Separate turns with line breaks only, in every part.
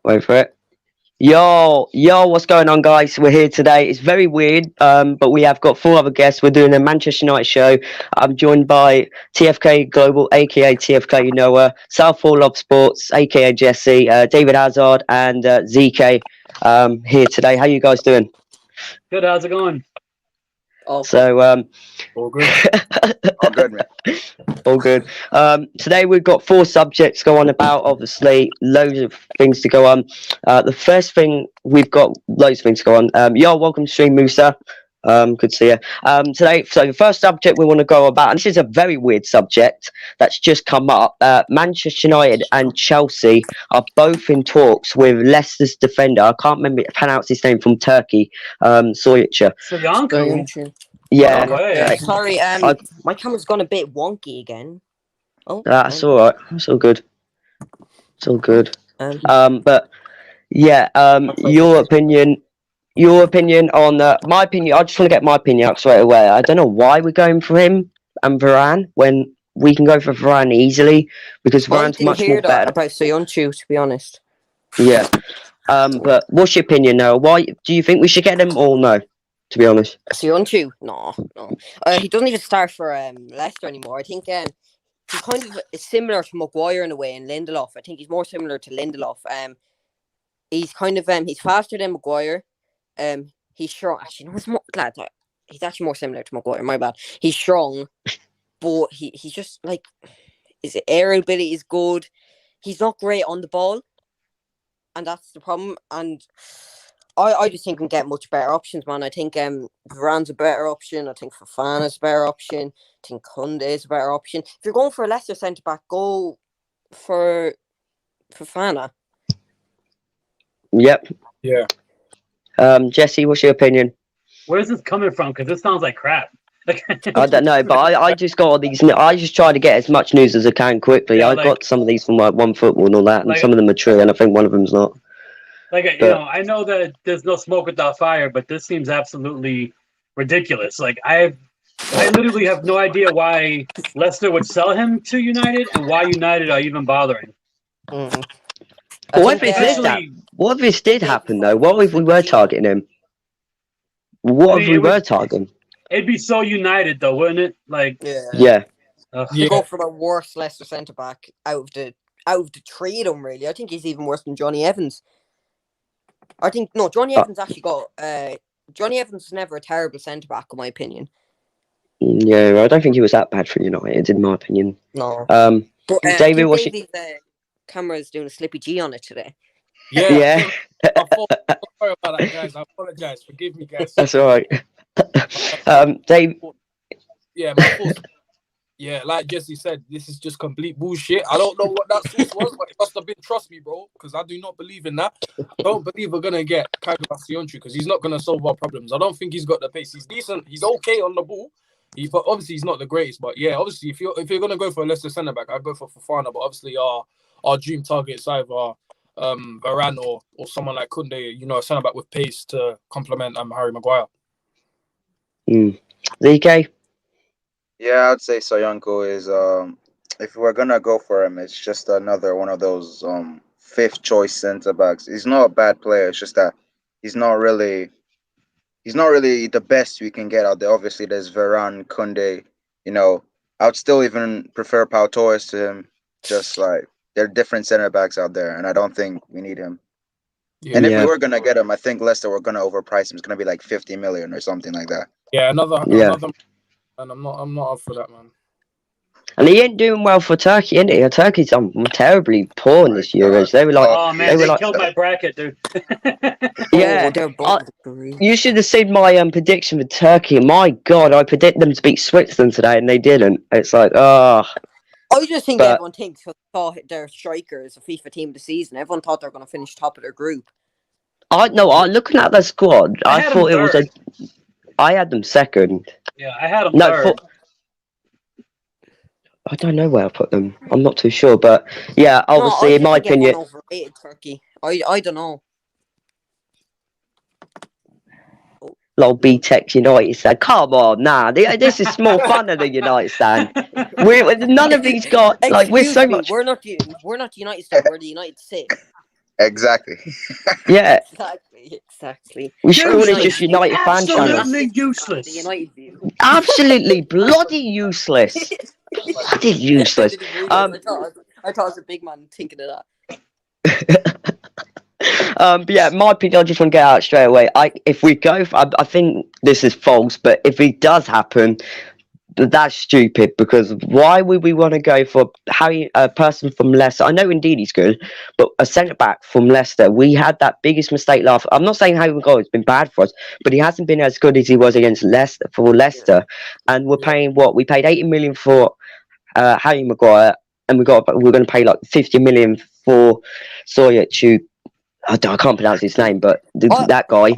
Wait for it. Yo, what's going on, guys? We're here today. It's very weird, but we have got four other guests. We're doing a Manchester United show. I'm joined by TFK Global, aka TFK, Southpaw Love Sports, aka Jesse, David Hazard, and Zeke here today. How you guys doing?
Good, how's it going?
So,
All good.
All good, man.
all good. Today we've got four subjects to go on about. Obviously, loads of things to go on. The first thing we've got loads of things to go on. Welcome to stream, Musa. Good to see you. Today, so the first subject we want to go about, and this is a very weird subject that's just come up. Manchester United and Chelsea are both in talks with Leicester's defender. I can't pronounce his name, from Turkey. Soyuncu.
Soyuncu.
Yeah.
Oh, yeah.
Sorry, my camera's gone a bit wonky again. Oh,
That's all right. It's all good. It's all good. But yeah, your opinion on my opinion. I just want to get my opinion out straight away. I don't know why we're going for him and Varane when we can go for Varane easily, because Varane's much more better.
About Soyuncu, to be honest.
Yeah. But what's your opinion now? Why do you think we should get him or no? To be honest,
Soyuncu, no. He doesn't even start for Leicester anymore. I think he's kind of similar to Maguire in a way, and Lindelof. I think he's more similar to Lindelof. He's kind of he's faster than Maguire. He's strong. Actually, no, it's more glad that he's actually more similar to Maguire. My bad. He's strong, but he's just like his aerial ability is good. He's not great on the ball, and that's the problem. And I just think we can get much better options, man. I think Varane's a better option. I think Fofana's a better option. I think Kunde is a better option. If you're going for a Leicester centre back, go for Fofana.
Yep.
Yeah.
Jesse, what's your opinion?
Where's this coming from? Because this sounds like crap.
I don't know, but I just got all these. I just try to get as much news as I can quickly.
Yeah,
I got some of these from like One Football and all that, and some of them are true, and I think one of them's not.
I know that there's no smoke without fire, but this seems absolutely ridiculous. Like, I literally have no idea why Leicester would sell him to United and why United are even bothering.
Mm-hmm.
What if this did happen though? What if we were targeting him? What if we were targeting?
It'd be so United though, wouldn't it? Like,
yeah.
You go for the worst Leicester centre back out of the three of them. Really, I think he's even worse than Johnny Evans. Johnny Evans actually got. Johnny Evans was never a terrible centre back, in my opinion.
Yeah, I don't think he was that bad for United, in my opinion.
No.
But, David, what's
David's camera's doing a slippy G on it today.
Yeah.
Sorry about that, guys. I apologize. Forgive me, guys.
That's all right. Dave.
Yeah, my fault. Yeah, like Jesse said, this is just complete bullshit. I don't know what that source was, but it must have been, trust me, bro, because I do not believe in that. I don't believe we're going to get Kagawa because he's not going to solve our problems. I don't think he's got the pace. He's decent. He's okay on the ball. But obviously, he's not the greatest. But yeah, obviously, if you're going to go for a Leicester centre-back, I'd go for Fofana. But obviously, our dream target is either Varane or someone like Kunde, a centre-back with pace to complement Harry Maguire.
ZK?
Yeah, I'd say Soyuncu is if we're gonna go for him, it's just another one of those fifth choice centre backs. He's not a bad player, it's just that he's not really the best we can get out there. Obviously there's Varane, Kunde, I would still even prefer Pau Torres to him. Just like there are different centre backs out there, and I don't think we need him. Yeah. And if we were gonna get him, I think Leicester were gonna overprice him. It's gonna be like 50 million or something like that.
Yeah, another and I'm not up for that, man.
And he ain't doing well for Turkey, isn't he? Turkey's terribly poor in this Euros. They were like,
oh man, they killed my bracket, dude.
Yeah, you should have seen my prediction for Turkey. My God, I predict them to beat Switzerland today, and they didn't. It's like, I
just think everyone thinks thought their striker is a FIFA team of the season. Everyone thought they were going to finish top of their group.
Looking at the squad, I thought it was I had them second.
Yeah, I had them third.
I don't know where I put them. I'm not too sure, but yeah, obviously, in my opinion,
overrated Turkey. I don't know.
Lol, B-Tech United stand. Come on, nah. This is more fun than the United stand. None of these got we're so much.
We're not the United stand. We're the United Six.
Exactly.
Yeah,
Exactly.
we scored as
Useless.
just United fan channel.
Absolutely
The
useless.
United view.
Absolutely bloody useless. Bloody useless.
I didn't realise. I thought it was a big man thinking of that.
But yeah, my opinion, I just want to get out straight away. If we go, I think this is false, but if it does happen, that's stupid. Because why would we want to go for a person from Leicester? I know indeed he's good, but a centre back from Leicester. We had that biggest mistake last. I'm not saying Harry Maguire has been bad for us, but he hasn't been as good as he was against Leicester, and we're paying what we paid 80 million for Harry Maguire, and we're going to pay like 50 million for Sawyer to. I can't pronounce his name, but that guy.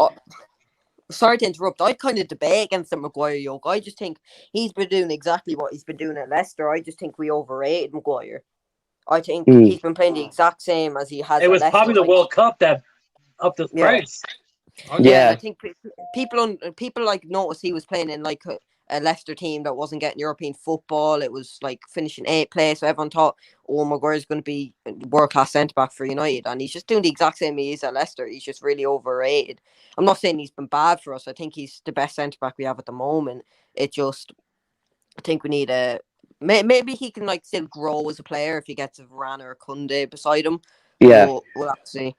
Sorry to interrupt. I'd kind of debate against the Maguire yoke. I just think he's been doing exactly what he's been doing at Leicester. I just think we overrated Maguire. I think he's been playing the exact same as he has.
It was
at
probably
Leicester.
the World Cup that upped his price.
Yeah, I think people like noticed he was playing in like a Leicester team that wasn't getting European football. It was like finishing 8th place, so everyone thought, oh, Maguire's going to be world class centre back for United, and he's just doing the exact same he is at Leicester. He's just really overrated. I'm not saying he's been bad for us. I think he's the best centre back we have at the moment. I think we need maybe he can like still grow as a player if he gets a Varane or a Kunde beside him.
Yeah,
we'll have to see.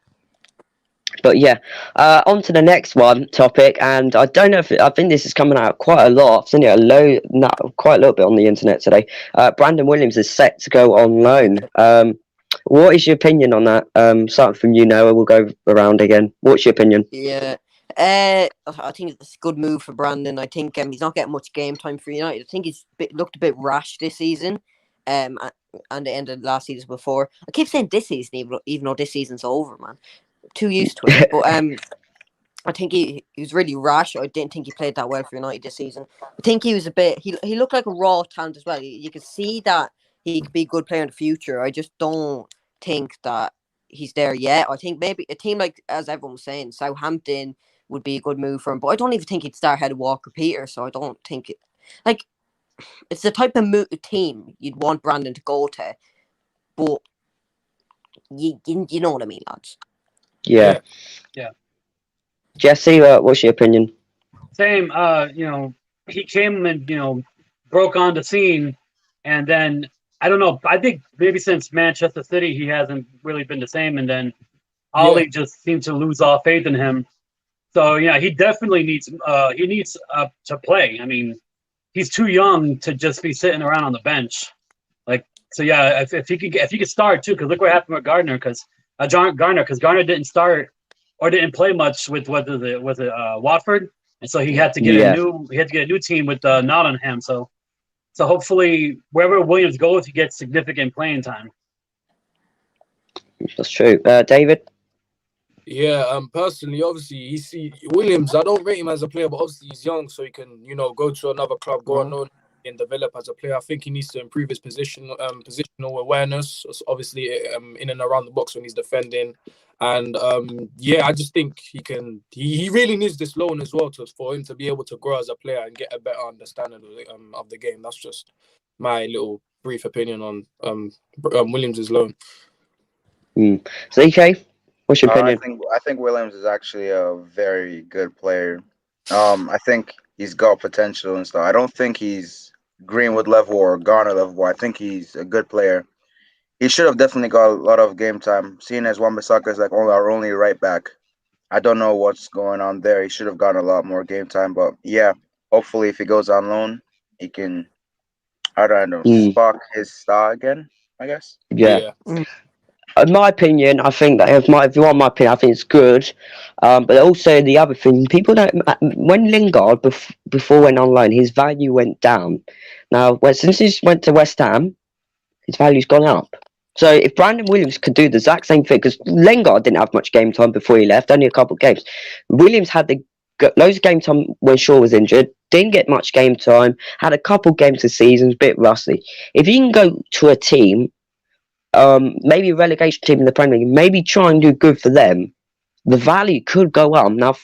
But yeah, on to the next topic, and I don't know I think this is coming out quite a lot. I've seen it quite a little bit on the internet today. Brandon Williams is set to go on loan. What is your opinion on that? Starting from Noah, we'll go around again. What's your opinion?
Yeah, I think it's a good move for Brandon. I think he's not getting much game time for United. I think he's looked a bit rash this season, and the end of last season before. I keep saying this season, even though this season's over, man. Too used to it, but I think he was really rash. I didn't think he played that well for United this season. I think he was a bit. He looked like a raw talent as well. You could see that he could be a good player in the future. I just don't think that he's there yet. I think maybe a team like, as everyone was saying, Southampton would be a good move for him. But I don't even think he'd start ahead of Walker Peters. So I don't think it's the type of team you'd want Brandon to go to. But you know what I mean, lads.
Yeah. Jesse, what's your opinion?
Same. He came and broke on the scene, and then I don't know. I think maybe since Manchester City, he hasn't really been the same, and then Ollie just seemed to lose all faith in him. So yeah, he definitely needs to play. I mean, he's too young to just be sitting around on the bench. If he could start too, because look what happened with Gardner, because Garner didn't start or didn't play much with Watford, and so he had to get a new team with Nottingham. So hopefully wherever Williams goes, he gets significant playing time.
That's true. David?
Yeah, personally, obviously, Williams, I don't rate him as a player, but obviously he's young, so he can, go to another club, go on loan and develop as a player. I think he needs to improve his positional awareness, obviously, in and around the box when he's defending. And I just think he really needs this loan as well for him to be able to grow as a player and get a better understanding of the game. That's just my little brief opinion on Williams' loan.
ZK, what's your opinion?
I think Williams is actually a very good player. I think he's got potential and stuff. I don't think he's Greenwood level or Garner level. I think he's a good player. He should have definitely got a lot of game time. Seeing as Wan-Bissaka is like our only right back, I don't know what's going on there. He should have gotten a lot more game time. But yeah, hopefully if he goes on loan, he can, I don't know, spark his star again, I guess.
Yeah. In my opinion, I think that if you want my opinion, I think it's good. But also the other thing, people don't. When Lingard before went on loan, his value went down. Now, since he went to West Ham, his value's gone up. So if Brandon Williams could do the exact same thing, because Lingard didn't have much game time before he left, only a couple of games. Williams had loads of game time when Shaw was injured. Didn't get much game time. Had a couple games this season, a bit rusty. If you can go to a team, maybe a relegation team in the Premier League, maybe try and do good for them, the value could go up. Now,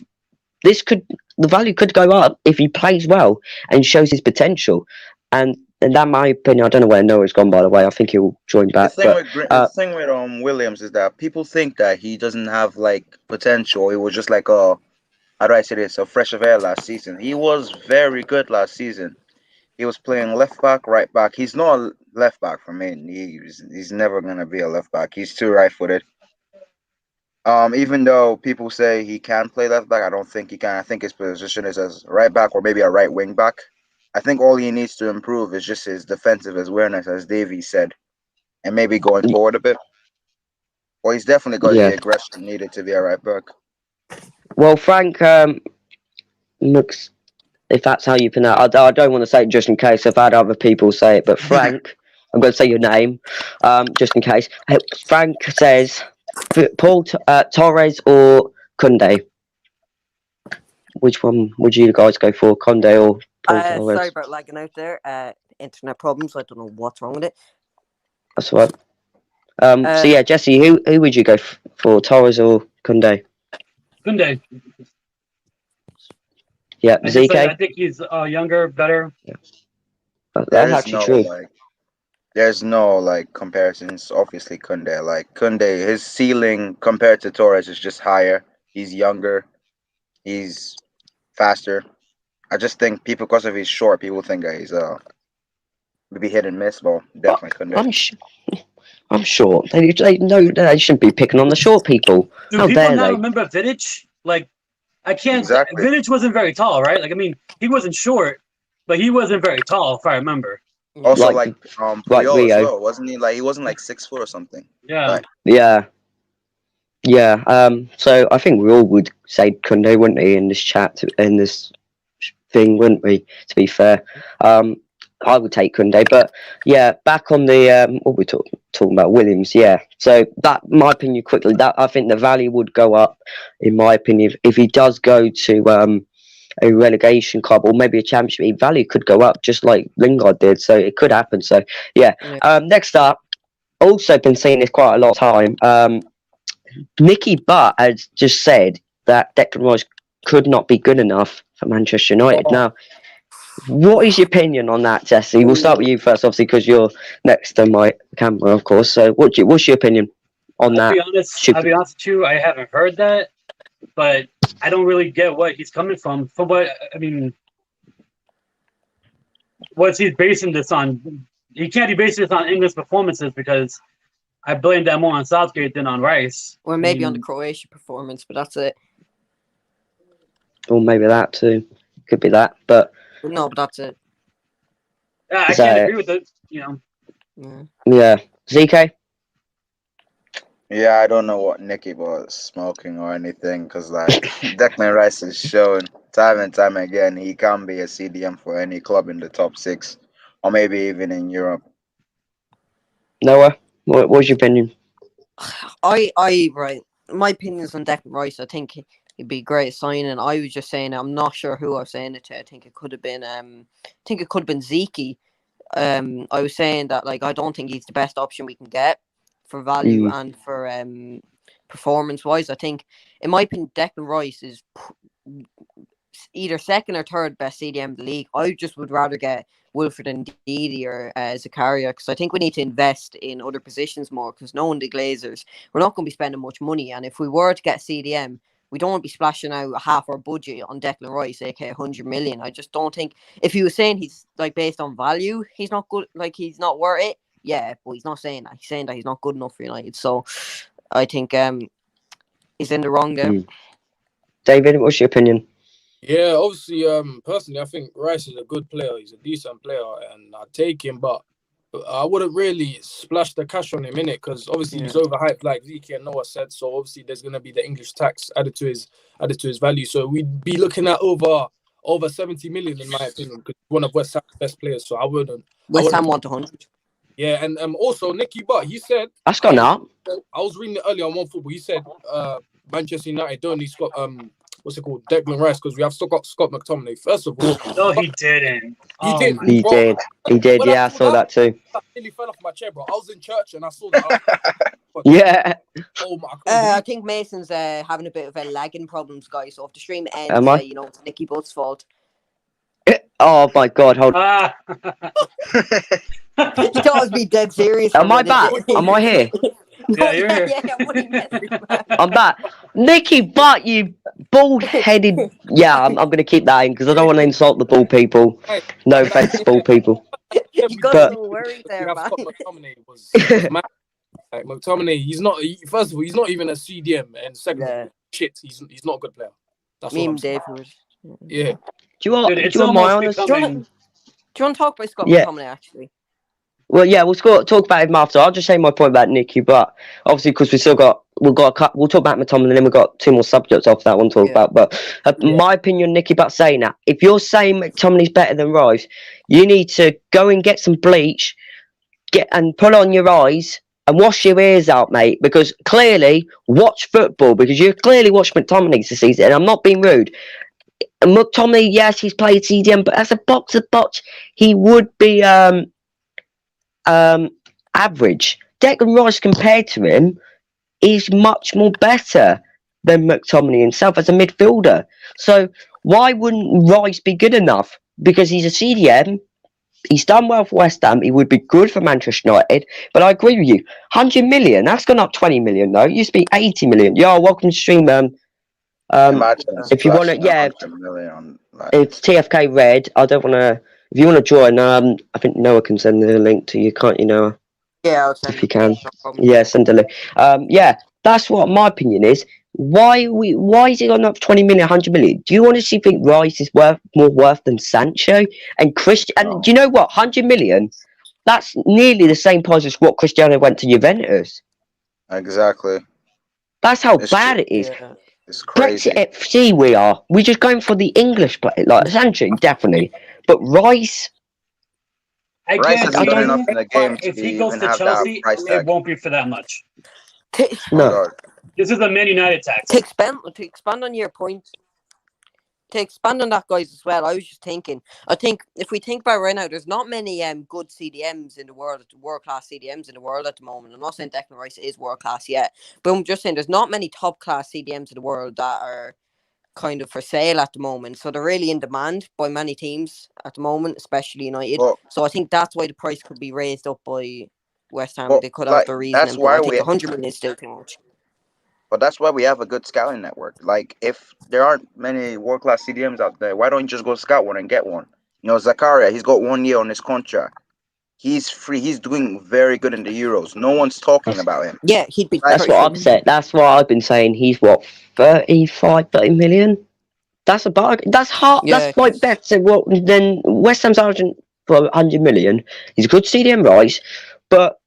the value could go up if he plays well and shows his potential. And that's my opinion. I don't know where Noah's gone, by the way. I think he'll join back.
The thing with Williams is that people think that he doesn't have like potential. He was just like a, how do I say this, a fresh of air last season. He was very good last season. He was playing left back, right back. He's not a left back for me. He's never gonna be a left back. He's too right footed. Even though people say he can play left back, I don't think he can. I think his position is as right back or maybe a right wing back. I think all he needs to improve is just his defensive awareness, as Davey said, and maybe going forward a bit. Well, he's definitely got the aggression needed to be a right back.
Well, Frank looks, if that's how you pronounce, I don't want to say it just in case I've had other people say it, but Frank, I'm going to say your name, just in case. Frank says, Paul Torres or Koundé? Which one would you guys go for, Koundé or Paul Torres?
Sorry about lagging out there. Internet problems. I don't know what's wrong with it.
That's all right. So yeah, Jesse, who would you go for, Torres or Koundé?
Koundé.
Yeah, Zeke.
I think he's younger, better.
Yeah. That's actually true.
There's no like comparisons. Obviously, Koundé, his ceiling compared to Torres is just higher. He's younger. He's faster. I just think people, because of he's short, people think that he's maybe hit and miss. Well, definitely Koundé.
I'm short. They know they shouldn't be picking on the short people.
Do
How
people
dare
not
they?
remember Vidic? Like, I can't.
Exactly.
Vidic wasn't very tall, right? Like, I mean, he wasn't short, but he wasn't very tall, if I remember.
Also, like Puyol
Rio.
as well, wasn't he? Like, he wasn't like 6 foot or something.
Yeah.
Like,
Yeah. So I think we all would say Koundé, wouldn't we, in this chat, in this thing, wouldn't we? To be fair, I would take Koundé, but yeah, back on the what we're talking about, Williams. Yeah. So that, my opinion, quickly, that I think the value would go up, in my opinion, if he does go to a relegation club or maybe a championship. Value could go up, just like Lingard did. So it could happen. So yeah. Next up, also been seeing this quite a lot of time. Nicky Butt has just said that Declan Rice could not be good enough for Manchester United. Now, what is your opinion on that, Jesse? We'll start with you first, obviously, because you're next to my camera, of course. So, what's your opinion on that?
I'll be honest with you, I haven't heard that, but I don't really get what he's coming from. From what I mean, what's he basing this on? He can't be basing this on English performances, because I blame that more on Southgate than on Rice.
Or maybe on the Croatia performance, but that's it.
Or maybe that too. Could be that, but
no, but that's it.
Yeah, I can't agree with it. You know.
Yeah, Zeke.
Yeah, I don't know what Nicky was smoking or anything, because like Declan Rice has shown time and time again he can be a CDM for any club in the top 6, or maybe even in Europe.
Noah, what's your opinion?
Right. My opinions on Declan Rice. I think he'd be a great signing. I was just saying, I'm not sure who I was saying it to. I think it could have been Zeke. I was saying that, like, I don't think he's the best option we can get for value and for performance wise. I think, in my opinion, Declan Rice is either second or third best CDM in the league. I just would rather get Wilfred Ndidi or Zakaria, because I think we need to invest in other positions more, because knowing the Glazers, we're not going to be spending much money, and if we were to get CDM, we don't want to be splashing out half our budget on Declan Rice, aka 100 million. I just don't think, if he was saying he's like based on value, he's not good, like he's not worth it. Yeah, but he's not saying that. He's saying that he's not good enough for United. So I think he's in the wrong there.
David, what's your opinion?
Yeah, obviously, personally, I think Rice is a good player. He's a decent player, and I take him, but I wouldn't really splash the cash on him, innit? Because obviously he's overhyped, like Zeke and Noah said. So obviously there's gonna be the English tax added to his value. So we'd be looking at over 70 million, in my opinion, because he's one of West Ham's best players. So I wouldn't.
West Ham want 100.
Yeah, and also Nicky Butt, he said
that's gone up.
I was reading it earlier on OneFootball. He said Manchester United don't need Scott what's it called, Declan Rice, because we have still got Scott McTominay. First of all,
no, he didn't.
He
did. Yeah, I saw that too.
That nearly fell off my chair, bro. I was in church and I saw that.
Yeah.
Oh my God.
I think Mason's having a bit of a lagging problems, guys. So if the stream ends, it's Nicky Butt's fault.
Oh my God! Hold.
Ah.
You thought I was being dead serious.
Am
for a
I back?
minute.
Am I here?
No,
Yeah, you're here.
yeah, I'm only messing, man.
I'm back. Nicky, but you bald-headed. Yeah, I'm going to keep that in because I don't want to insult the bald people.
Hey,
No
and
offense,
yeah,
bald people.
You got
But-
a little worried
we
there,
have
man.
Scott McTominay was mad. Like McTominay, he's not. First of all, he's not even a CDM, and second of
Yeah.
all, shit, he's not a good player. That's
Me
all I'm
and
saying.
Dave was.
Yeah,
Do you want?
Dude,
Do
it's
you want my
almost
honest?
becoming.
Do you want to talk about Scott
Yeah.
McTominay, actually?
Well, yeah, we'll talk about him after. I'll just say my point about Nicky, but obviously because we've got a cut. We'll talk about McTominay, and then we've got 2 more subjects off that one to talk
Yeah.
about. But my opinion, Nicky, about saying that, if you're saying McTominay's better than Rice, you need to go and get some bleach, and put on your eyes and wash your ears out, mate. Because clearly, watch football because you clearly watched McTominay this season. And I'm not being rude. And McTominay, yes, he's played CDM, but as a box of box, he would be average. Declan Rice compared to him is much more better than McTominay himself as a midfielder. So why wouldn't Rice be good enough? Because he's a CDM. He's done well for West Ham. He would be good for Manchester United. But I agree with you. 100 million. That's gone up 20 million though. It used to be 80 million. Yo, welcome to stream.
Imagine
if you want to,
splashing
yeah,
100 million on, like,
it's TFK Red. I don't want to. If you want to join, I think Noah can send the link to you, can't you, Noah?
Yeah, I'll send
If you can.
No problem.
Yeah, send a link. Yeah, that's what my opinion is. Why is it gone up 20 million, 100 million? Do you honestly think Rice is more worth than Sancho and Christian? And do you know what? 100 million. That's nearly the same price as what Cristiano went to Juventus.
exactly.
That's how
It's
bad
true.
it is.
Yeah.
It's crazy.
Brexit FC we are. We're just going for the English play. Like Sancho, definitely. But Rice,
I
Rice
guarantee
hasn't done
you,
enough in the game to
if he
be,
goes
even
to
have that
Chelsea,
price
it
tag.
won't be for that much.
To,
Oh
no.
God.
This is the Man United tax.
to expand on your point, to expand on that, guys, as well. I was just thinking. I think if we think about it right now, there's not many good CDMs in the world class CDMs in the world at the moment. I'm not saying Declan Rice is world class yet, but I'm just saying there's not many top class CDMs in the world that are kind of for sale at the moment. So they're really in demand by many teams at the moment, especially United.
Well,
So I think that's why the price could be raised up by West Ham.
well,
They could have
like
their
that's
reasoning, but
why
I think
we,
100 million is still too much.
but that's why we have a good scouting network. Like, if there aren't many world class CDMs out there, why don't you just go scout one and get one? You know, Zakaria, he's got 1 year on his contract. He's free. He's doing very good in the Euros. No one's talking about him.
Yeah, he'd be.
That's what I've said. That's what I've been saying. He's what 30 million. That's a bargain. That's hard.
Yeah,
That's like better than West Ham's Argent for 100 million. He's a good CDM Rice, but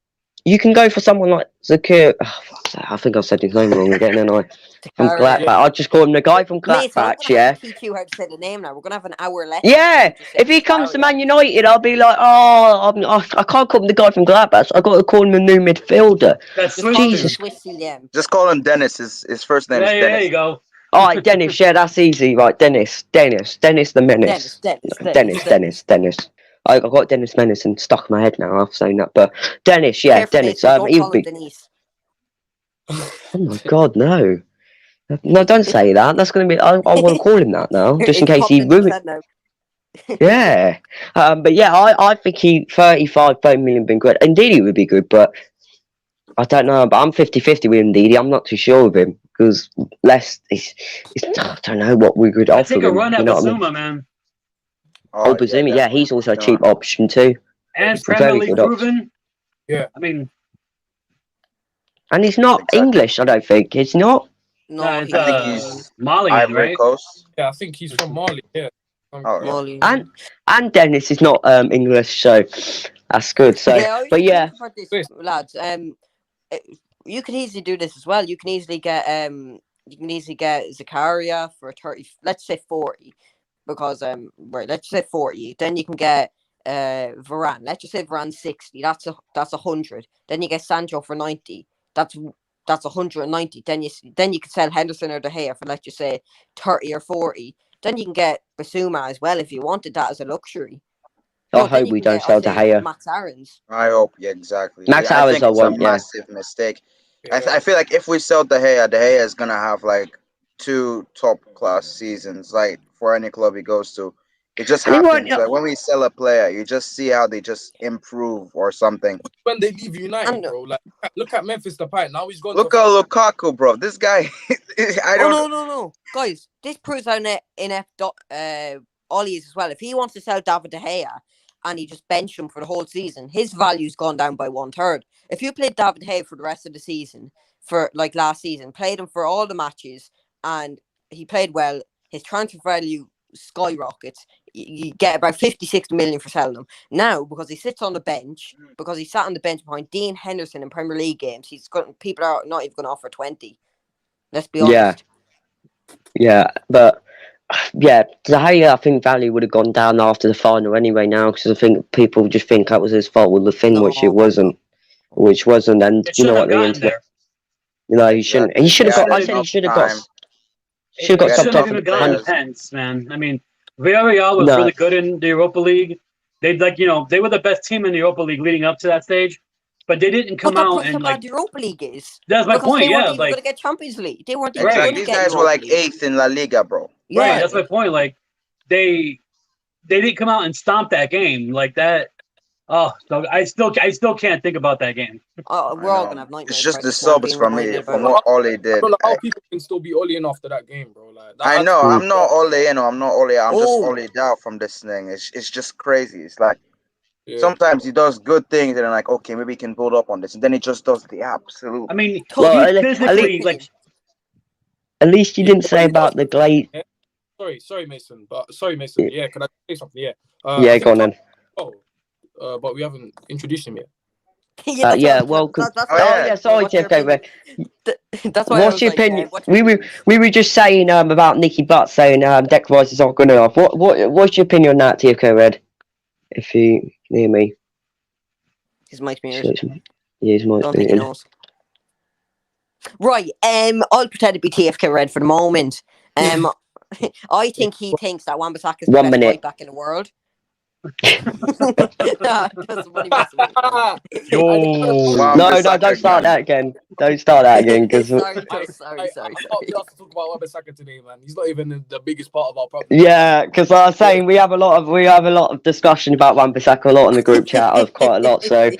you can go for someone like Zakir. Oh, I think I said his name wrong again, and I from
Zakaria.
Gladbach. I just call him the guy from
Mate, so I'm
Gladbach.
gonna
Yeah.
have to teach you how to say the name now. We're gonna have an hour left.
Yeah, if he comes to Man United, I'll be like, I can't call him the guy from Gladbach. I got to call him the new midfielder.
That's
Just call him the
Jesus.
Swiss CDM.
Just call him Dennis. His first name is
there
Dennis.
you go.
All right, Dennis. Yeah, that's easy. Right, Dennis the Menace. Dennis. I got Dennis Menace and stuck in my head now after saying that. But Dennis, yeah,
Careful,
Dennis.
Nathan, don't
He
call
would
him
be.
Denise.
Oh my God, no. No, don't say that. That's going to be. I want to call him that now, just in
It's
case he
popped into his
ruins.
head now.
Yeah. But yeah, I think 30 million been good. Indeed, he would be good, but I don't know. But I'm 50-50 with Indeed. I'm not too sure of him because I don't know what we could
I
offer
take a
him.
run at
You know what I
Basuma,
mean?
man.
Oh, Bazuma, yeah, he's also a cheap option too.
And
a
Premier
very
League
good option.
proven.
Yeah.
I mean,
And he's not
Exactly.
English, I don't think. He's not.
No,
it's
I think he's
Malian,
Ivory
right?
Coast.
Yeah, I think he's from Mali. Yeah.
Oh, yeah.
Molly.
And Dennis is not English, so that's good. So,
Yeah, I was
but
just
yeah,
thinking about this, lads. You can easily do this as well. You can easily get Zakaria for 30. Let's say 40, because right. Let's say 40. Then you can get Varane. Let's just say Varane's 60. That's 100. Then you get Sancho for 90. That's 190. Then you can sell Henderson or De Gea for, let's just say, 30 or 40. Then you can get Basuma as well if you wanted that as a luxury.
I
No, then
hope
you
we
can
don't
get,
sell
I'd
De
say,
Gea.
Max Aarons.
I hope, yeah, exactly.
Max
I
Aarons
think
I
it's
want,
a
yeah.
massive mistake. I feel like if we sell De Gea is gonna have like 2 top class seasons, like for any club he goes to. It just
And he
happens.
won't-
Like when we sell a player, you just see how they just improve or something.
When they leave United,
And-
bro, like look at Memphis Depay. Now he's gone.
Look
to
at Lukaku, bro. This guy, I don't.
no, guys. This proves how inept Ollie is as well. If he wants to sell David De Gea and he just bench him for the whole season, his value's gone down by 1/3. If you played David De Gea for the rest of the season, for like last season, played him for all the matches, and he played well, his transfer value skyrockets. You get about 50-60 million for selling him. Now, because he sits on the bench, because he sat on the bench behind Dean Henderson in Premier League games, people are not even going to offer 20. Let's be honest.
Yeah, but yeah, De Gea, I think value would have gone down after the final anyway now, because I think people just think that was his fault with the thing,
No.
which it wasn't. And
It
you know
shouldn't
what
have
the
gotten
internet.
there.
You know, he shouldn't. He should have got. I said he should have got.
Time.
Should have got
It
Yeah,
shouldn't
subbed
have
off.
even
the
gotten
players.
tense, man. I mean, Villarreal was
No.
really good in the Europa League. They they were the best team in the Europa League leading up to that stage, but they didn't come
But
out
that's
and
how
like.
bad the Europa League is.
That's my
Because
point.
they weren't
Yeah,
even
like
going to get Champions League. They weren't even
Right.
going
Exactly.
to
These
get
guys were
Europa
like
League.
8th in La Liga, bro.
Yeah.
right. That's my point. Like they didn't come out and stomp that game like that. Oh, so I still can't think about that game.
We're
I
all
know.
going to have nightmares.
It's just
about
the
this now,
subs
being
for me,
reminded
from
about
what Ole
I
did.
don't know how people can still be Ollie off to that game, bro. Like
I
that's
know.
Mm.
I'm not Ole in, or I'm not Ole. I'm just
Oh.
Ole out from this thing. It's just crazy. It's like
yeah.
sometimes he does good things, and then like, okay, maybe he can build up on this, and then he just does the absolute.
I mean,
Well,
he's
at
physically
least-
like
At least you
Yeah,
didn't
but
say
he
about
does-
the Glade.
Sorry, Mason.
Yeah.
Yeah, can I say something? Yeah.
Yeah,
I
go on
think
then.
but we haven't introduced him yet.
that's
Yeah,
what-
well,
that's
Oh,
what-
yeah.
yeah, sorry,
what's your
TFK.
opinion? That's why I
What's
was
your
like,
opinion?
what's your opinion?
We were just saying about Nicky Butt saying Deck Rice is not good enough. What's your opinion on that, TFK Red? If you can hear me,
His mic's
so
muted.
his mic's
Don't think he
muted.
knows. Right. I'll pretend to be TFK Red for the moment. I think he thinks that Wan-Bissaka is the
1
best
minute.
right back in the world. That's funny messing with you.
yo.
Wow.
No,
Wan-Bissaka
don't start
guy.
that again. Don't start that again, because
sorry.
I can't be asked to talk about Wan-Bissaka today, man. He's not even the biggest part of our problem.
yeah, because I was saying we have a lot of discussion about Wan-Bissaka a lot in the group chat of quite a lot. So we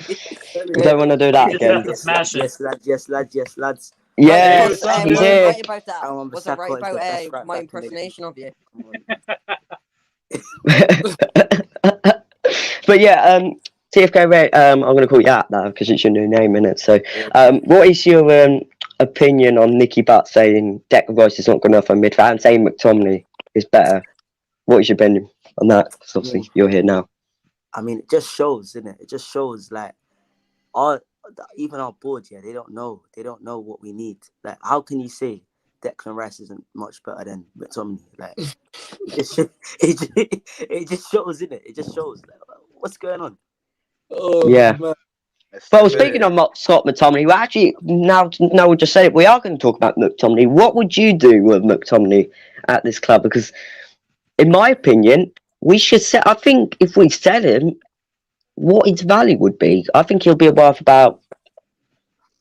don't want to do that
Just
again.
have to smash it.
Yes, lads.
Yeah,
what's up,
he's
man?
was it
here.
right about that?
I want
Was it
Bissaka
right
is the best
about
right
my
back in the
impersonation of you?
But yeah, TFK Red, I'm going to call you out now because it's your new name, innit? So, what is your opinion on Nicky Butt saying Declan Rice is not good enough for midfield and saying McTominay is better? What is your opinion on that? Because obviously you're here now.
I mean, it just shows, isn't it? It just shows like even our board, they don't know what we need. Like, how can you say Declan Rice isn't much better than McTominay? Like, it just shows, isn't it? It just shows. Like, what's going on?
Oh,
Yeah.
man.
Well, speaking of Scott McTominay, well, actually, now we just said it, we are going to talk about McTominay. What would you do with McTominay at this club? Because, in my opinion, we should sell. I think if we sell him, what his value would be. I think he'll be worth about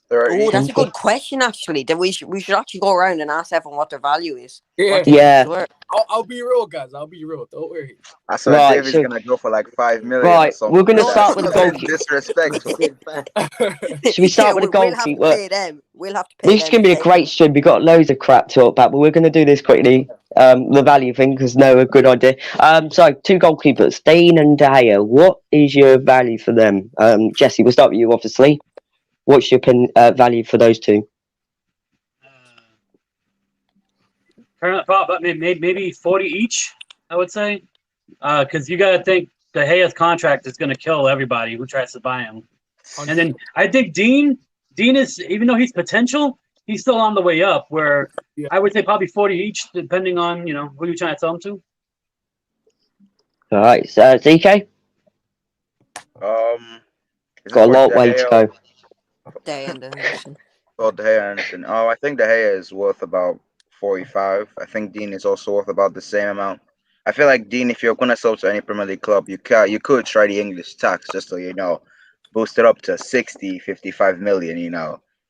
30.
Oh, that's a good question, actually. That we should actually go around and ask everyone what their value is.
Yeah.
Yeah.
I'll be real, guys. I'll be real. Don't worry.
I swear
Right,
David's
so-
gonna go for like 5 million.
Right,
or something.
we're gonna
That's
start with the
fucking
goalkeeper.
disrespectful.
Should we start with the
We'll have to
goalkeeper?
pay them. We'll have to pay
This
them
can be a
to
great stream. We've got loads of crap to talk about, but we're going to do this quickly. The value thing, because no, a good idea. So, two goalkeepers, Dean and De Gea. What is your value for them? Jesse, we'll start with you, obviously. What's your value for those two?
Probably maybe 40 each, I would say, because you got to think De Gea's contract is going to kill everybody who tries to buy him. And then I think Dean is, even though he's potential, he's still on the way up. Where I would say probably 40 each, depending on who you're trying to sell him to.
All right, so ZK,
Is
got a
it
long
for
way
De
to
Gea?
go.
Day and Anderson.
Oh, De Gea Anderson. Oh, I think De Gea is worth about 45. I think Dean is also worth about the same amount. I feel like Dean, if you're gonna sell to any Premier League club, you could try the English tax just so boost it up to 60, 55 million.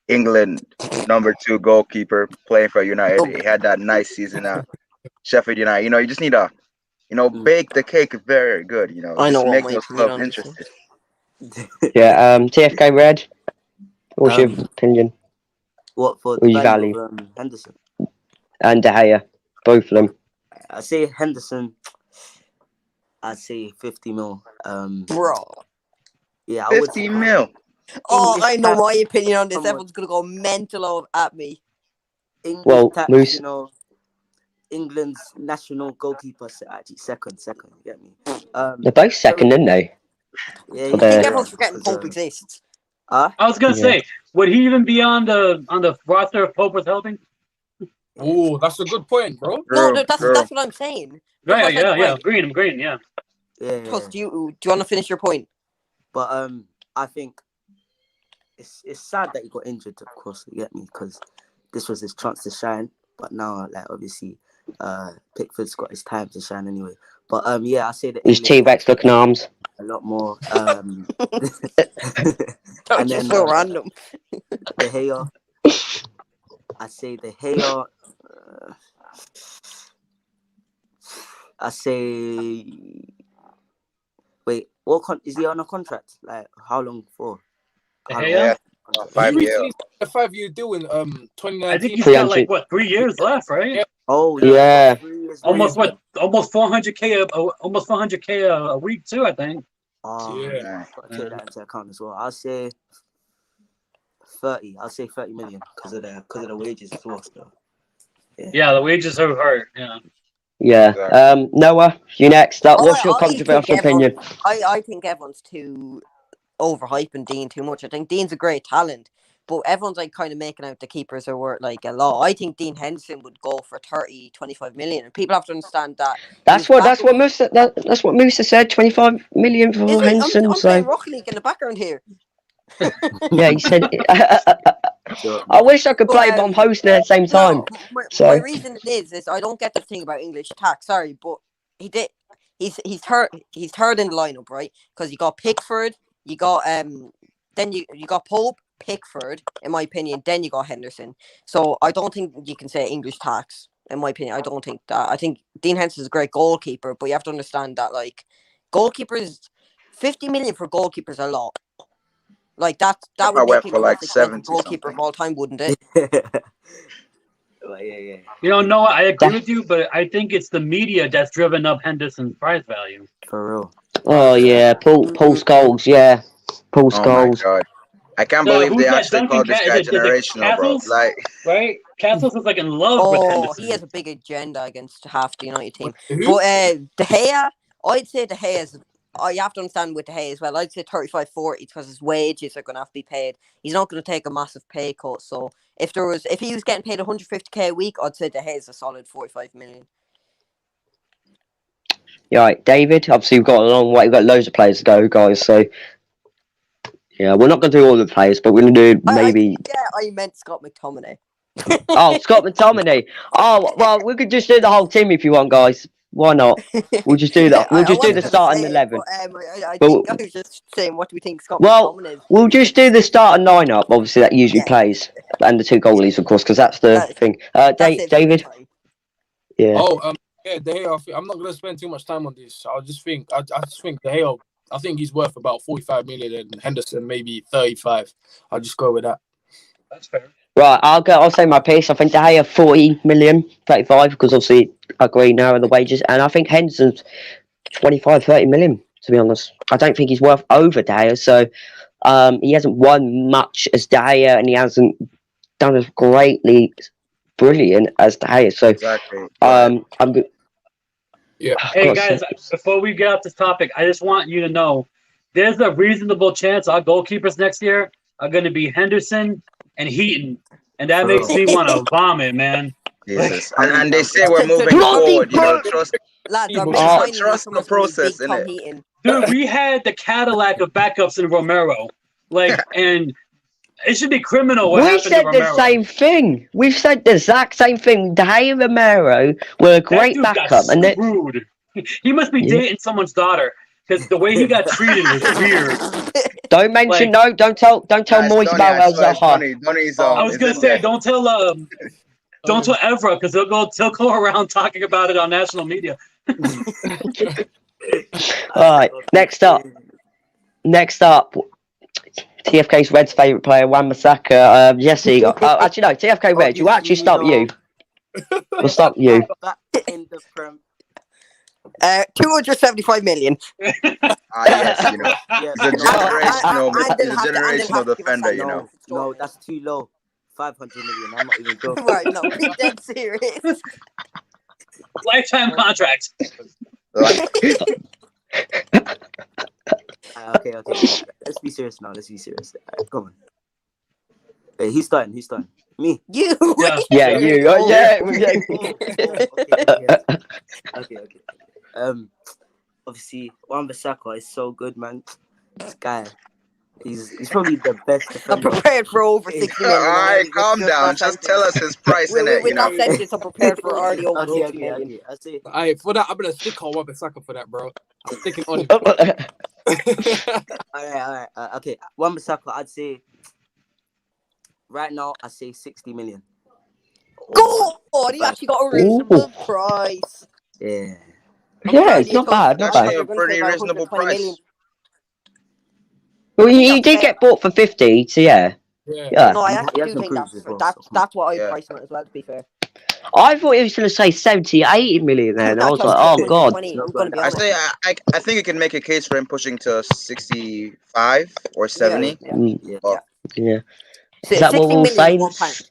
England #2 goalkeeper playing for United. He had that nice season at Sheffield United. You just need a bake the cake very good.
I know
Just
what
make
my
those
opinion
clubs
on this is.
interested.
Yeah. TFK Red. What's your opinion?
What for
Or
the
you
value
value?
of Henderson?
And De Gea, both of them.
I say Henderson. I'd say 50 mil.
Bro.
Yeah, I would
50 mil.
Oh,
English
I know
tax,
my opinion on this.
come on.
Everyone's gonna go mental at me.
English
Well,
tax,
Moose.
England's national goalkeeper, actually second, you get me?
They're both second, aren't they?
Yeah,
For
I think
the-
everyone's forgetting Pope exists.
I was gonna
Yeah.
say, would he even be on the roster if Pope was helping?
Oh, that's a good point, bro.
No,
True,
that's
true.
what I'm saying.
Right,
Because,
yeah. Green, yeah.
yeah.
Plus, do you want to finish your point?
But I think it's sad that he got injured, of course, you get me? Because this was his chance to shine. But now, like, obviously, Pickford's got his time to shine anyway. But yeah, I say that
His T-Rex looking arms.
a lot more.
That
And
was just
then,
so random.
De Gea. I say De Gea. I say. Wait, is he on a contract? Like, how long for? How long?
Yeah.
5
He
years.
recently signed a 5-year deal in 2019.
I think he's
300.
got like 3 years left, right?
Yeah.
Oh
Yeah.
3 years
Almost
left.
almost 400k almost 400k a week too, I think.
Oh,
Yeah.
yeah. Got to take that into account as well. I'll say 30. I'll say 30 million because of the wages as well. So.
Yeah, the wages have hurt. Yeah.
Yeah.
Exactly.
Noah, you next. What's your
I think
controversial opinion?
I think everyone's too overhyping Dean too much. I think Dean's a great talent, but everyone's like kind of making out the keepers are worth like a lot. I think Dean Henderson would go for 30, 25 million, and people have to understand that.
That's what Musa said. 25 million for
Is it?
Henderson.
I'm
So
playing Rocket League in the background here.
yeah, he said.
Sure.
I wish I could play, but I'm hosting at the same time.
No,
So-
my reason is I don't get the thing about English tax. Sorry, but he did. He's third in the lineup, right? Because you got Pickford, you got then you got Pope, Pickford, in my opinion. Then you got Henderson. So I don't think you can say English tax. In my opinion, I don't think that. I think Dean Henderson's a great goalkeeper, but you have to understand that like goalkeepers, 50 million for goalkeepers a lot. Like that
I
would
went
make him
for
the
like
most expensive
70
goalkeeper
something.
of all time, wouldn't it?
Well, yeah.
Noah, I agree with you, but I think it's the media that's driven up Henderson's prize value.
For real.
Oh yeah, Paul Scholes. Yeah, Paul
Oh my
Scholes.
god. I can't
So
believe
who's
they
that
actually
Duncan
called this
Cat?
guy
Is it
generational, bro.
Castles?
Like,
Right? Castles is like in love with
Oh,
Henderson.
he has a big agenda against half the United team.
Who?
But De Gea, I'd say De Gea is. Oh, you have to understand with De Gea as well. I'd say 35, 40 because his wages are going to have to be paid. He's not going to take a massive pay cut. So if he was getting paid 150k a week, I'd say De Gea is a solid 45 million.
Yeah, right, David. Obviously, we've got a long way. We've got loads of players to go, guys. So yeah, we're not going to do all the players, but we're going to do maybe.
I meant Scott McTominay.
Oh, Scott McTominay. Oh, well, we could just do the whole team if you want, guys. Why not? We'll just do that. We'll just do the starting 11.
I
But-
think I was just saying, what do we think Scott
Well,
McTominay is?
we'll just do the starting lineup. Obviously, that usually
Yeah.
plays, and the two goalies, of course, because that's the thing.
That's it for
David.
time.
Yeah.
Oh, yeah, De Gea. I'm not gonna spend too much time on this. I just think De Gea. I think he's worth about 45 million, and Henderson maybe 35. I'll just go with that.
That's fair.
Right, I'll say my piece. I think De Gea 40 million, 35, because obviously I agree now with the wages, and I think Henderson's 25, 30 million. To be honest, I don't think he's worth over De Gea. So he hasn't won much as De Gea, and he hasn't done as greatly brilliant as De Gea. So
exactly.
I'm good.
Yeah.
Hey guys, before we get off this topic, I just want you to know there's a reasonable chance our goalkeepers next year are going to be Henderson and Heaton, and that makes me want to vomit, man.
Jesus. And they say we're moving forward, trust
Lads, I'm
Oh,
finding
trust
someone
the process,
big Tom
innit?
Heaton.
Dude, we had the Cadillac of backups in Romero, and it should be criminal what
We
happened
said
to Romero.
the same thing. We've said the exact same thing. De Gea and Romero were a
That
great
dude
backup,
got
and then
screwed. He must be
Yeah.
dating someone's daughter because the way he got treated was weird.
don't mention
Like-
don't tell Moise about El Zaha.
Donny's
I was gonna say, don't tell Evra because he'll go around talking about it on national media.
All right. Next up, TFK's Red's favourite player, Wan-Bissaka. Jesse. Actually, no. TFK Red. You actually start with you. We'll start with you.
Back in the Prem.
275 million.
Yes, you know.
Yeah,
He's a generational,
And
he's a
then have to
generational
give us
defender,
that
you know.
no, that's too low. 500 million. I'm not even joking.
Right, no, be dead serious.
Lifetime contract.
Like,
Okay. Let's be serious now. Let's be serious. Come on. Hey, who's starting? Me.
You.
Yeah.
Yeah, you. Oh, yeah.
Okay. Obviously, Wan-Bissaka is so good, man. This guy, he's probably the best
I'm
defender.
prepared for over 60 million.
alright, calm down. Just tell us his price, innit?
With
You know.
that sentence, I'm prepared for already over 60
Okay.
million.
I say,
Alright, for that, I'm gonna stick on Wan-Bissaka for that, bro. I'm sticking on it.
alright. Okay, Wan-Bissaka, I'd say right now, I say 60 million.
God, he actually got a reasonable price.
Yeah.
Yeah, it's not bad. Not
Actually,
bad.
a pretty reasonable price.
Well, you did get bought for 50, so yeah.
Yeah.
No, I
He
actually
has
do think
improved
that's
as well,
that's what I
Yeah.
priced him at as well. To be fair,
I thought he was going to say 70, 80 million then. I was like, oh, God.
20, I'm gonna be
I
honest.
say I think you can make a case for him pushing to 65 or 70.
Yeah.
Mm,
But
yeah.
So
Is that what
60
we're all
million in
saying?
£1.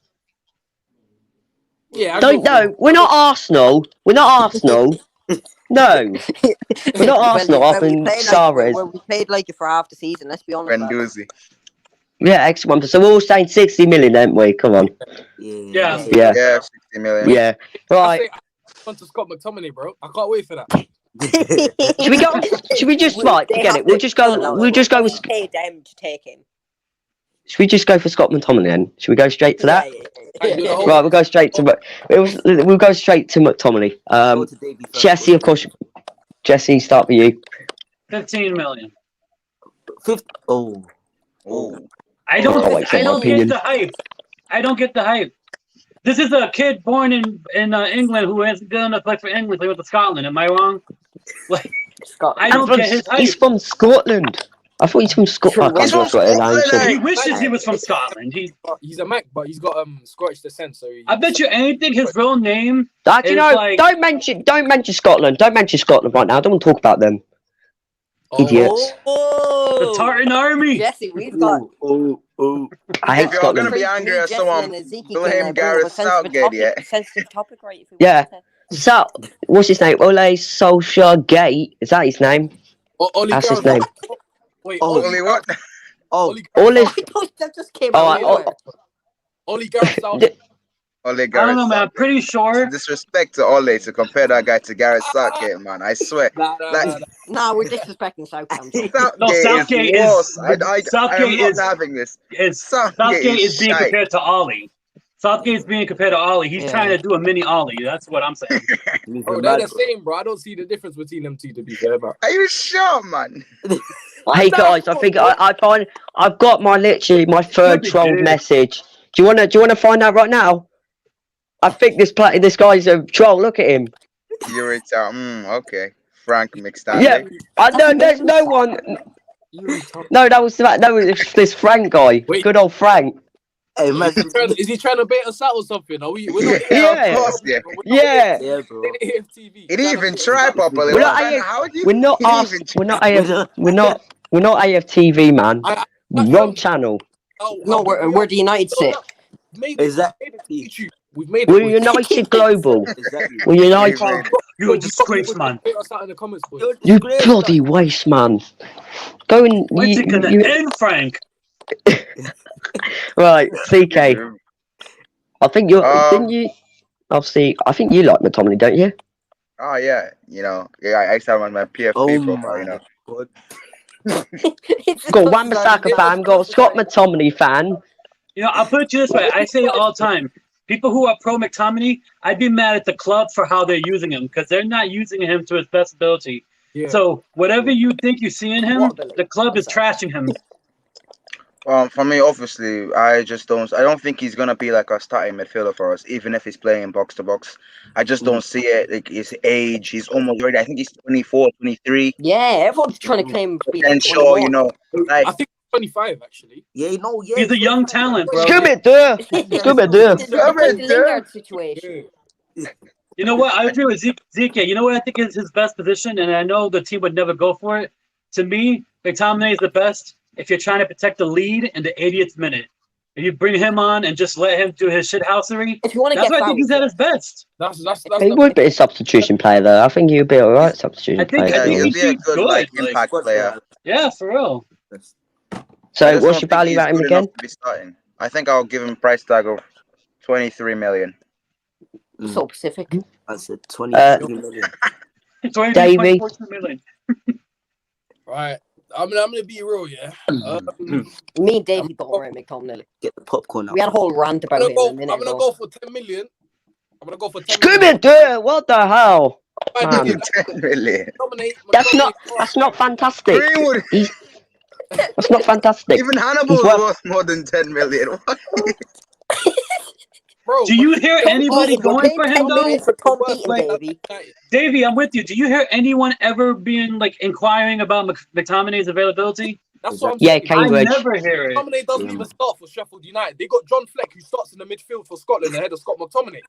Yeah, I
Don't
go for
know. We're not Arsenal. No. We're not Arsenal up in Sarres.
We played like it for half the season. Let's be honest. about it.
Renduzzi.
Yeah, excellent. So we're all saying 60 million, aren't we? Come on.
Yeah.
Yeah.
Yeah, 60 million.
Yeah.
I
Right.
say on to Scott McTominay, bro. I can't wait for that.
Should we go? Should we just forget it? We'll just go. We'll just go with.
Pay them to take him.
Should we just go for Scott McTominay then? Should we go straight for that?
Yeah.
Right, we'll go straight to. We'll go straight to McTominay. Jesse, of course. Jesse, start with you.
15 million.
50. Oh.
I don't
Oh, wait,
I don't get
opinion.
the hype. I don't get the hype. This is a kid born in England who is gonna play for England, play with Scotland. Am I wrong? Like, I don't get his hype.
He's from Scotland. I thought he's from Scotland.
He's from Scotland.
He wishes he was from Scotland.
He's a Mac, but he's got Scottish descent. So
I bet you anything. His real name.
You know,
like-
don't mention Scotland. Don't mention Scotland right now. I don't want to talk about them. Idiots.
The Tartan Army.
Jesse, we've got.
I hate
If you're
Scotland.
gonna be angry at someone,
Jesse
blame Gareth Southgate, yeah.
Sensitive topic, right? If we
Yeah.
want
So, what's his name? Ole Solskjaer Gate. Is that his name?
Oli
That's his
Gareth-
name.
Wait,
Only what?
Oli
Ole.
to. That just came
Oh,
out. of nowhere.
Oli Gareth South.
Ole
I
Gareth
don't know, man. I'm pretty sure.
Disrespect to Ole to compare that guy to Gareth Southgate, man. I swear.
Nah.
Nah, we're disrespecting Southampton.
Southgate
is
is-
worse. I
Southgate
am not
is-
having this.
Southgate is being
shite.
compared to Ollie. Southgate's being compared to Ollie. He's
Yeah.
trying to do a mini Ollie. That's what I'm saying.
Bro, they're the same, bro. I don't see the difference between them two, to be fair, bro.
Are you sure, man?
Hey guys, I think I've got my third troll message. Do you wanna find out right now? I think this guy's a troll. Look at him.
You're okay. Frank McStanley.
Yeah, I know. There's no one. No, that was this Frank guy.
Wait.
Good old Frank.
Hey, man.
Is he trying to bait us out or something? Are we? We're not.
Yeah.
Of course, yeah.
Yeah.
Yeah, bro.
AFTV.
He didn't even try properly.
We're not
man.
AF
How do you?
We're not
he didn't
us.
even
We're not AFTV, man.
That's
Wrong channel.
No, we're the United States.
Exactly.
We've made it.
We're United Global.
Exactly.
We're United.
You're a disgrace, man.
Bait us out in the comments, boys.
You bloody waste, man. Go and
When's it gonna end, Frank?
right, CK. I think you didn't you? Obviously, I think you like McTominay, don't you?
Oh yeah, I used to have him on my PFP profile,
my God.
Got Wan-Bissaka fan, got a Scott McTominay fan.
I'll put it this way. I say it all the time. People who are pro McTominay, I'd be mad at the club for how they're using him because they're not using him to his best ability.
Yeah.
So whatever you think you see in him, the club is trashing him.
For me, obviously, I don't think he's gonna be like a starting midfielder for us, even if he's playing box to box. I just don't see it. Like his age, he's almost ready. I think he's 24, 23.
Yeah, everyone's trying to claim him to be like
And sure, you
21.
know, like
I think 25 actually.
Yeah, no, yeah.
He's a young
25,
talent, bro.
Scooby-Doo!
It's
Scooby-Doo!
it's like the Lingard situation.
You know what? I agree with Zeke. You know what I think is his best position, and I know the team would never go for it. To me, McTominay is the best if you're trying to protect the lead in the 80th minute. If you bring him on and just let him do his shithousery,
If you want to
that's
get
where I think he's at his best.
That's
He would be a substitution player, though. I think he'd be all right substitution
I think-
player.
I think
he'll
he
be a
should
good
good,
like
like-
impact player.
Yeah, for real.
I
So,
just
what's
don't
your
think
value
he's
at him
good
again?
enough to be starting. I think I'll give him a price tag of 23 million.
So Pacific.
That's it. 23 million.
23,
Davey?
24 million.
Right. I'm gonna be real, yeah.
Me and Davey don't rate McTominay.
Get the popcorn out.
We had a whole rant about him a minute
I'm gonna
ago.
go for 10 million. I'm gonna go for 10 million.
Scooby-Doo! What the hell? Man.
10 million.
That's not fantastic.
Greenwood,
That's not fantastic.
even Hannibal's
He's worth-
worth more than 10 million. What?
Bro,
Do you hear anybody going for him, though?
For Tom
Worth
Beaton,
like-
baby.
Davey, I'm with you. Do you hear anyone ever being like inquiring about McTominay's availability?
That's what I'm
Yeah,
saying.
Cambridge.
I never hear it.
McTominay doesn't even start for Sheffield United. They got John Fleck, who starts in the midfield for Scotland ahead of Scott McTominay.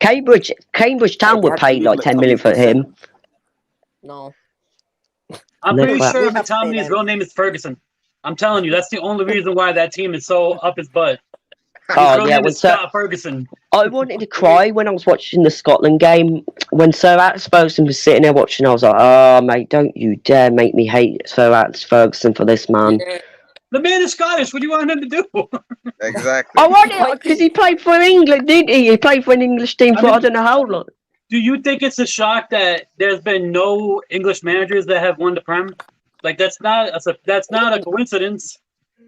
Cambridge Town would pay like 10 million for him.
No.
I'm
No
pretty
crap.
sure
We have to pay
McTominay's
them.
real name is Ferguson. I'm telling you, that's the only reason why that team is so up his butt. His
Oh,
real
yeah,
name
when
is
Sir,
Scott Ferguson.
I wanted to cry when I was watching the Scotland game. When Sir Alex Ferguson was sitting there watching, I was like, oh, mate, don't you dare make me hate Sir Alex Ferguson for this, man.
Yeah.
The man is Scottish. What do you want him to do?
Exactly.
I want it because he played for England, didn't he? He played for an English team for I don't know how long.
Do you think it's a shock that there's been no English managers that have won the Prem? Like that's not a coincidence.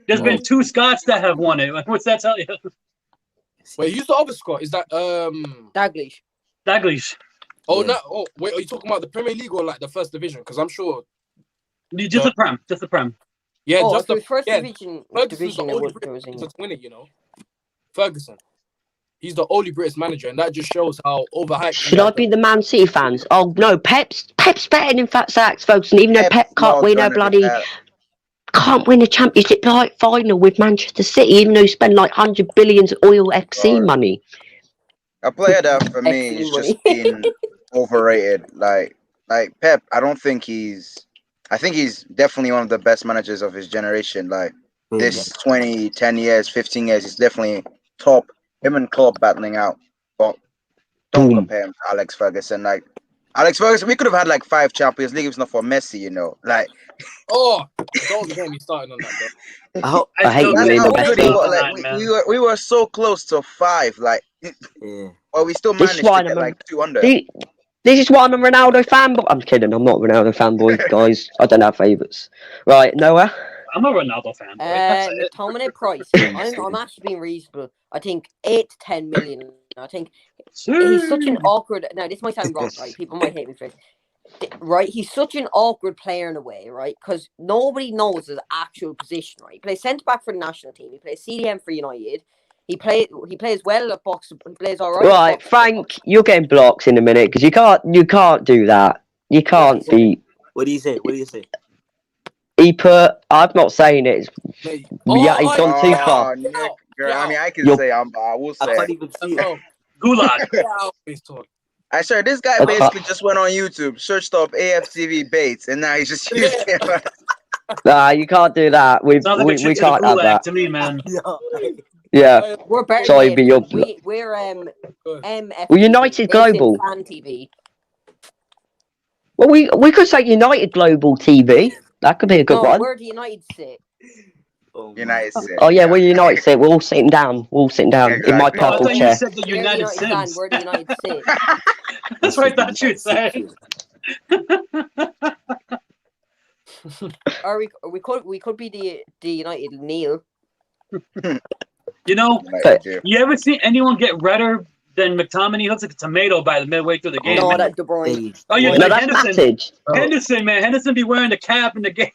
There's been 2 Scots that have won it. What's that tell you?
Wait, who's the other Scot? Is that
Dalglish.
Dalglish.
Oh
Yeah.
no! Oh wait, are you talking about the Premier League or like the First Division? Because I'm sure.
Just the Prem. Just the Prem.
Yeah,
Oh,
just
if it
the
was first
yeah,
division,
Ferguson's the
it
only
was
British
England.
to win it. You know, Ferguson. He's the only British manager, and that just shows how overhyped.
Should I be the Man City fans? Oh no, Pep's better than Fat Sacks, folks. And even though Pep can't
not
win a
gonna be
bloody
bad.
can't win a Championship like final with Manchester City, even though he spent like 100 billions oil XC
Right.
money.
A player that for me
Excellent
is just
money.
been overrated. Like Pep, I think he's definitely one of the best managers of his generation. Like this 20, 10 years, 15 years, he's definitely top. Him and Klopp battling out. But don't
Boom.
compare him to Alex Ferguson. Like Alex Ferguson, we could have had like 5 Champions League if it's not for Messi, you know. Like
Oh, don't get me started on that, bro.
I hate
still
you
think
in the
that's how
best
good he
league.
was.
Nine,
Like
man.
we were so close to 5. Like
Yeah.
well, we still
This
managed
is why
to get
I'm
like 2 under.
This is why I'm a Ronaldo fanboy. I'm kidding. I'm not a Ronaldo fanboy, guys. I don't have favourites. Right, Noah.
I'm a Ronaldo fan. Boy. That's it.
McTominay price. I'm actually being reasonable. I think 8 to 10 million. I think he's such an awkward. Now this might sound wrong, right? People might hate me for it. Right, he's such an awkward player in a way, right? Because nobody knows his actual position, right? He plays centre back for the national team. He plays CDM for United. He plays well at box. He plays all right.
Right,
at box.
Frank, you're getting blocks in a minute because you can't do that. You can't be.
What do you say? What do you say?
He put. I'm not saying it.
Mate.
Yeah, he's gone too far.
Nick,
Get out,
girl,
get
I mean, I can
You're-
say I will
I
say
can't
it.
even see it.
No,
Gulag.
get out of this talk.
I swear, this guy
Okay.
basically just went on YouTube, searched up AFTV baits, and now he's just using it.
Nah, you can't do that. We
Sounds like a
we
trip to the
can't have
Gulag
that.
to me, man.
Yeah.
We're better.
Sorry,
than
but you're-
we're MF.
We're United Global.
Fan TV.
Well, we could say United Global TV. That could be a good
No,
one.
we're the United States.
Oh,
United States.
Oh yeah, we're United. We're all sitting down. We're all sitting down in my
Exactly.
Oh, I
purple
thought you
chair.
said the
They're the
United
United fan.
Sims.
We're the United States.
That's what I thought you'd say.
Or we could be the United Neil.
You know,
United, yeah.
you ever seen anyone get redder then McTominay looks like a tomato by the midway through the game.
No,
man.
that De Bruyne.
Oh, you're
No,
like
that's
Henderson.
Matic.
Henderson, man. Henderson be wearing the cap in the game.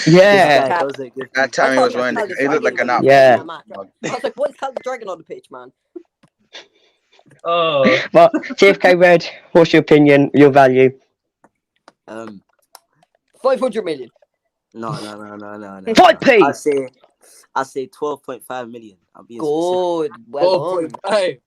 Yeah.
That was a good
That time he
I
was
thought
wearing,
Calder
he looked like an
Dragon
apple.
Yeah.
was match. I was like, what is Calder Dragon on the pitch, man?
Oh,
But TFK Red, what's your opinion, your value?
500 million.
No.
5p.
I say 12.5 million. I'll be
Good. Well done.
Hey,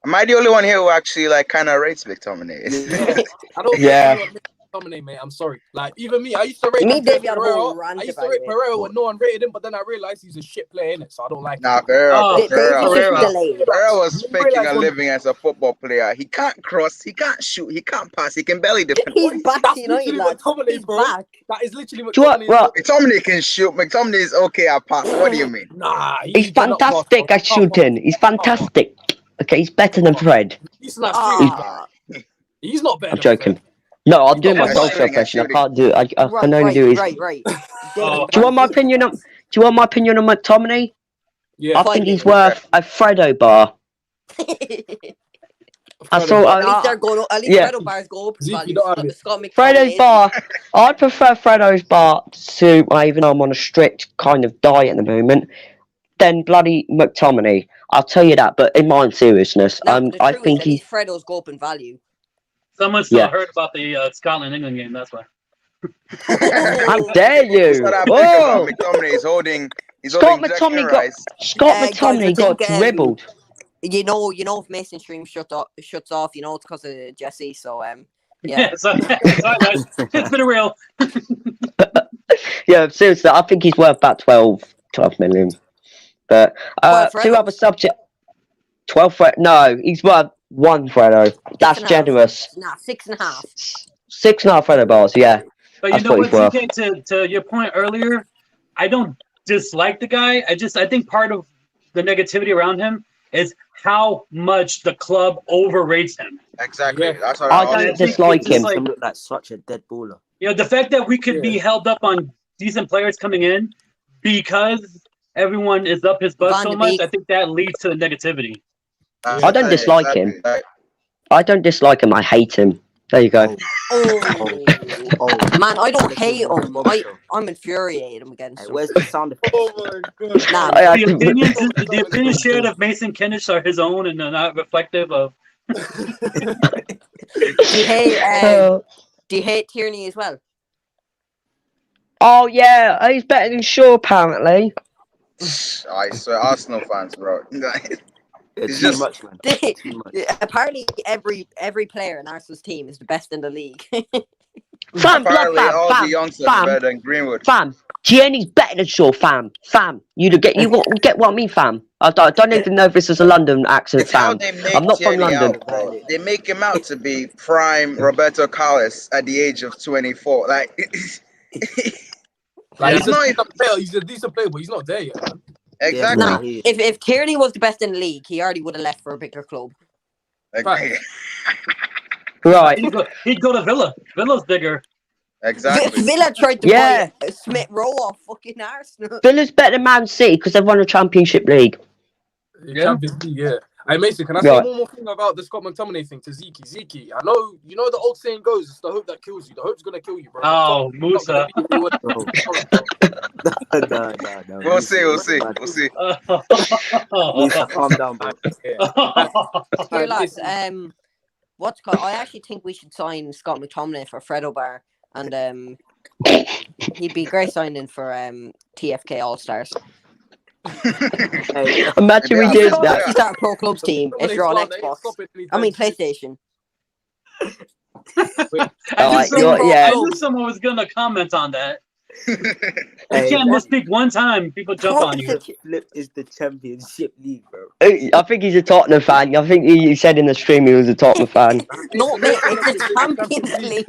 Am I the only one here who actually like kind of rates McTominay?
yeah. I don't
Yeah.
think McTominay, mate. I'm sorry. Like even me, I used to rate
Me,
him
Davey, had a whole
Pereira.
rant
I used to
about
rate
it.
Pereira when no one rated him, but then I realized he's a shit player, innit? So I don't like
Nah,
him.
Pereira,
Oh,
Davey's
Pereira.
just delayed.
Pereira was
You
faking
realise
a
when-
living as a football player. He can't cross, he can't shoot, he can't pass, he can barely defend.
He's back
That's
to United,
literally
lads.
McTominay,
He's
bro.
back.
That is literally
Do you know
McTominay.
what?
McTominay can shoot. McTominay is okay at pass. What do you mean?
Nah,
He's fantastic at shooting. He's fantastic. Okay, he's better than Fred.
He's not
Ah.
He's not better.
I'm
than
joking.
Fred.
No, I'm doing my
not
golf
shooting,
impression. I
shooting.
can't do it. I can only do his.
Right.
Oh.
Do you want my opinion on? Do you want my opinion on McTominay?
Yeah,
I think he's worth a Fredo bar. I
Fredo
saw.
Bar.
At least they're going up. At least
Yeah.
Fredo Bar's go up in
Zeke, you
value.
don't have it.
Scott McTominay
Fredo's
is-
bar. I'd prefer Fredo's bar to, even though I'm on a strict kind of diet at the moment, than bloody McTominay. I'll tell you that. But in my seriousness,
No, but the
I
truth
think
is, at
he.
least Fredo's go up in value.
Someone still
Yeah.
heard about the Scotland-England game. That's why.
How dare you?
What I think
Whoa!
about McTominay is holding. He's
Scott
holding Declan
McTominay got
Rice.
Scott
Guys,
McTominay
I
got
think,
dribbled.
You know, if Mason Stream shuts off, it's because of Jesse. So yeah.
Sorry, guys. It's been real.
Yeah, seriously, I think he's worth about 12 million. But
Well,
two
Fredo.
other subject. 12 Fred. No, he's worth one Fredo. That's
6.5.
generous.
Nah, 6.5.
6.5 Fredo bars. Yeah.
But you
That's
know
what
what,
he's worth.
TK, to your point earlier, I don't dislike the guy. I think part of the negativity around him is how much the club overrates him.
Exactly.
Yeah.
That's what
I
also
don't
think
dislike
it's just
him.
like-
Him look like such a dead baller.
You know, the fact that we could be held up on decent players coming in because everyone is up his butt
Van
so
de
much,
Beek.
I think that leads to the negativity.
I don't dislike him. I don't dislike him. I hate him. There you go.
Oh, man, I don't hate him. I'm infuriated him against
Hey,
him.
where's the sound effect?
Oh my god.
Nah,
I-
The opinions shared of Mason Kinnish are his own and are not reflective of.
do you hate Tierney as well?
Oh yeah, he's better than Shaw apparently.
I swear, Arsenal fans, bro.
It's
just-
too much, man. Too much.
Apparently, every player in Arsenal's team is the best in the league.
Fam, blood
Apparently,
fam,
all
fam,
the youngsters are
fam,
better than Greenwood.
fam. Tierney's better than Shaw, fam. You get what I mean, fam. I don't even know if this is a London accent,
It's how
fam.
they make
I'm not from
Tierney
London.
out, bro. They make him out to be prime Roberto Carlos at the age of 24. Like,
Like,
He's not even-
he's a decent player, but he's not there yet, man.
exactly.
Nah,
he-
if Tierney was the best in the league, he already would have left for a bigger club.
Like,
Right.
He'd go to Villa. Villa's bigger.
exactly.
Villa tried to
Yeah.
buy Smith Rowe off fucking Arsenal.
Villa's better than Man City because they've won a Championship League.
Yeah.
Champions League, yeah. Hey Mason, can I say
Right.
one more thing about the Scott McTominay thing to Zeke? Zeke, I know you know the old saying goes, it's the hope that kills you. The hope's gonna kill you, bro.
Oh,
It's not gonna
Musa.
be if they were-
No.
We'll see. We'll see. We'll see.
Musa, calm down, bro.
Here, lads, what's called? I actually think we should sign Scott McTominay for Fredo Bar, and he'd be a great signing for TFK All Stars.
Hey,
Imagine we
Yeah,
did
yeah.
that.
You start a pro clubs team if you're on Xbox. I mean PlayStation.
Alright,
I knew someone was gonna comment on that. You
hey,
can't misspeak one time, people jump on you.
Flip is the Championship League, bro.
I think he's a Tottenham fan. I think he said in the stream he was a Tottenham fan.
No, mate, it's the Champions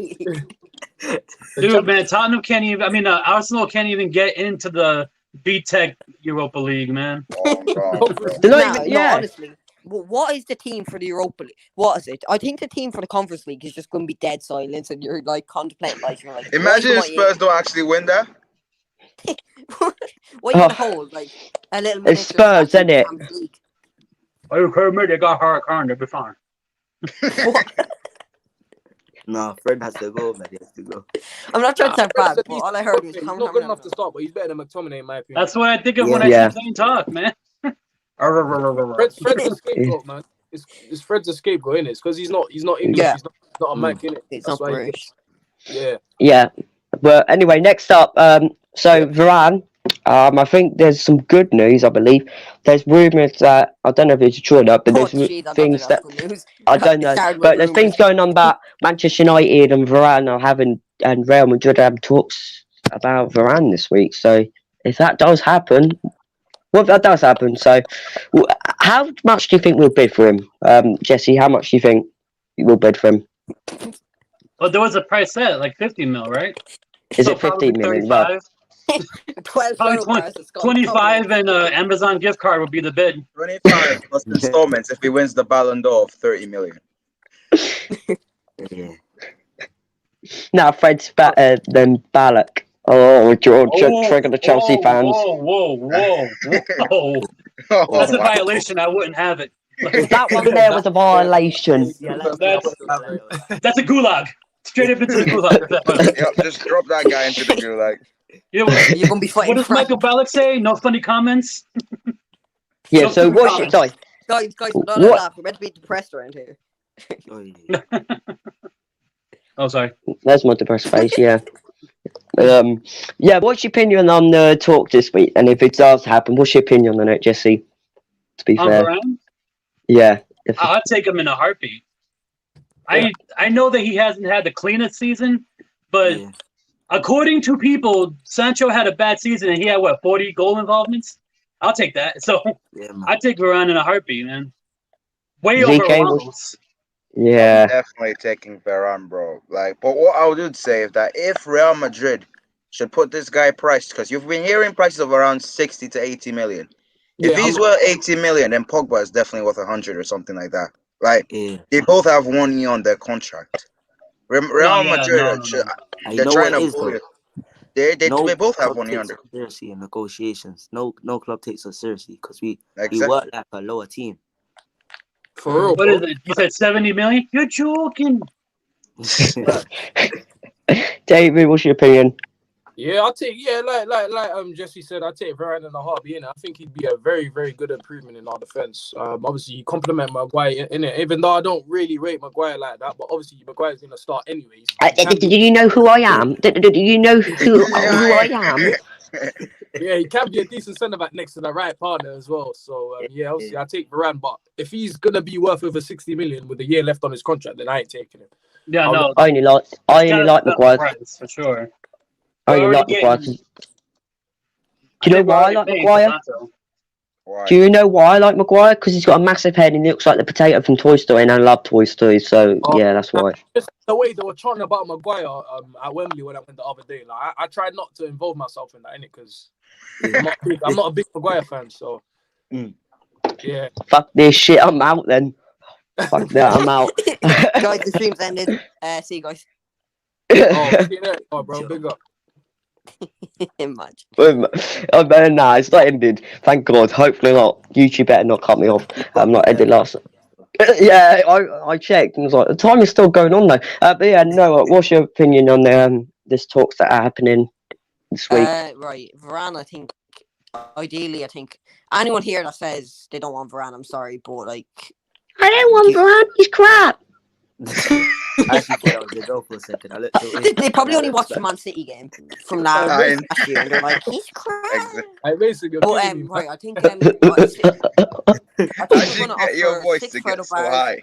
League.
Dude, man, Tottenham can't even. I mean, Arsenal can't even get into the BTEC Europa League, man.
Oh, bro.
They're not
No,
even- yeah.
honestly. What is the team for the Europa League? What is it? I think the team for the Conference League is just going to be dead silence, and you're like contemplating life. You're like,
Imagine
why
if Spurs don't actually win that.
What are you gonna hold? Like a little.
It's Spurs, isn't it?
Champions League.
Are you kidding me? They got hard car, they'll be fine.
No, Fred has to go, man. He has to go.
I'm not trying to sound bad,
Fred's
but all I heard was
he's not good enough to start, but he's better than McTominay in my opinion.
That's what I think of when I
Yeah.
see Zane talk, man.
Fred's a scapegoat, man. It's Fred's a scapegoat, innit? It's because he's not English.
Yeah.
He's not a Mac, innit?
It's
That's
not
why.
British.
Yeah.
Yeah. But anyway, next up, Varane. I think there's some good news. I believe there's rumours that I don't know if it's true or not, but
Oh,
there's
jeez, I don't
things
think
that
that's good news.
I don't know.
It started with
But there's
rumours.
things going on about Manchester United and Varane are having, and Real Madrid have talks about Varane this week. So if that does happen, well, if that does happen, so how much do you think we'll bid for him, Jesse? How much do you think we'll bid for him?
Well, there was a price set, like 50 mil, right?
Is
So
it 15
probably
million? No.
35.
12
Probably
photographs.
25 and Amazon gift card would be the bid.
25 plus installments if he wins the Ballon d'Or of 30 million.
Yeah.
No, Fred's better than Ballack. Oh, trigger the Chelsea fans.
Whoa.
Oh,
That's a
wow.
violation. I wouldn't have it.
That one there was a violation.
Yeah, let's
That's-
go.
That's a gulag. Straight up into the gulag.
Yep, just drop that guy into the gulag.
You know what,
You're going to be fighting
what does
Frank.
Michael Ballack say? No funny comments?
Yeah,
No
so
funny
what's
comments.
sorry,
Guys, don't
What?
laugh. We're meant to be depressed around here.
Oh, yeah.
Oh, sorry.
there's my depressed face, yeah. Yeah, what's your opinion on the talk this week? And if it does happen, what's your opinion on it, Jesse? To be
On
fair.
Varane,
Yeah. If,
I'll take him in a heartbeat. I know that he hasn't had the cleanest season, but
Yeah.
according to people, Sancho had a bad season and he had, 40 goal involvements? I'll take that. So
Yeah, man.
I take Varane in a heartbeat, man. Way
Zeke
over
was-
Ramos.
yeah.
I'm definitely taking Varane, bro. Like, but what I would say is that if Real Madrid should put this guy priced, because you've been hearing prices of around 60 to 80 million. If
Yeah,
he's worth 80 million, then Pogba is definitely worth 100 or something like that. Like,
Yeah.
they both have 1 year on their contract. Real Madrid,
And
they're
you know
trying
what it
to
is,
bully
though?
it. They both have
club
1 year
takes
on
us seriously in negotiations. No club takes us seriously because we
Exactly.
work like a lower team.
For real.
What is it? You said 70 million? You're joking.
David, what's your opinion?
Yeah, I'll take like Jesse said, I'll take Varane in a heartbeat. I think he'd be a very, very good improvement in our defense. Obviously you compliment Maguire in it, even though I don't really rate Maguire like that, but obviously Maguire's gonna start anyways.
Do you know who I am? Do you know who I am?
Yeah, he can be a decent centre back next to the right partner as well. So yeah, obviously I take Varane, but if he's gonna be worth over 60 million with a year left on his contract, then I ain't taking him.
Yeah, no.
I only like Maguire.
Price, for sure.
I only like Maguire. Do you know why I like Maguire?
Why?
Do you know why I like Maguire? Because he's got a massive head and he looks like the potato from Toy Story, and I love Toy Story, so yeah, that's why.
Just the way they were chanting about Maguire at Wembley when I went the other day, like I tried not to involve myself in that, innit? Because I'm not a big Maguire fan, so yeah.
Fuck this shit, I'm out then. Fuck that, I'm out.
Guys, the stream's ended. See you guys.
Oh, bro, big up.
Much.
Nah, it's not ended. Thank God. Hopefully not. YouTube better not cut me off. I'm not ended last. Yeah, I checked and was like, the time is still going on though. But yeah, no. What's your opinion on this talks that are happening this week?
Right, Varane. I think ideally, anyone here that says they don't want Varane, I'm sorry, but like,
I don't want Varane. He's crap.
I actually thought I was a goal for a second. I looked at it.
they probably only watched the Man City game from last year, and they're like, he's crap.
Basically,
But right, I think I think we're gonna
Your
offer
voice
6
to
photo
get so
bars.
high.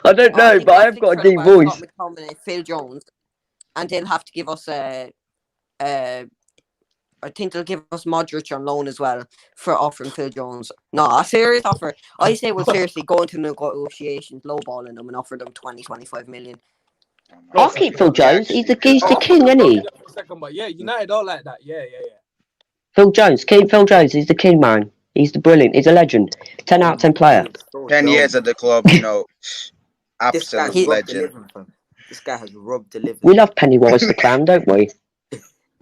I don't know, but I have got a deep voice.
McTominay, Phil Jones, and they'll have to give us I think they'll give us Modric on loan as well for offering Phil Jones. No, a serious offer. I say we'll seriously go into negotiations, lowballing them and offer them 20-25 million.
I'll keep Phil Jones. He's the king, isn't he?
Second, but yeah, United all like that. Yeah.
Phil Jones. Keep Phil Jones. He's the king, man. He's the brilliant. He's a legend. 10 out of 10 player.
10 years at the club, absolute legend.
This guy has robbed the living.
We love Pennywise the clown, don't we?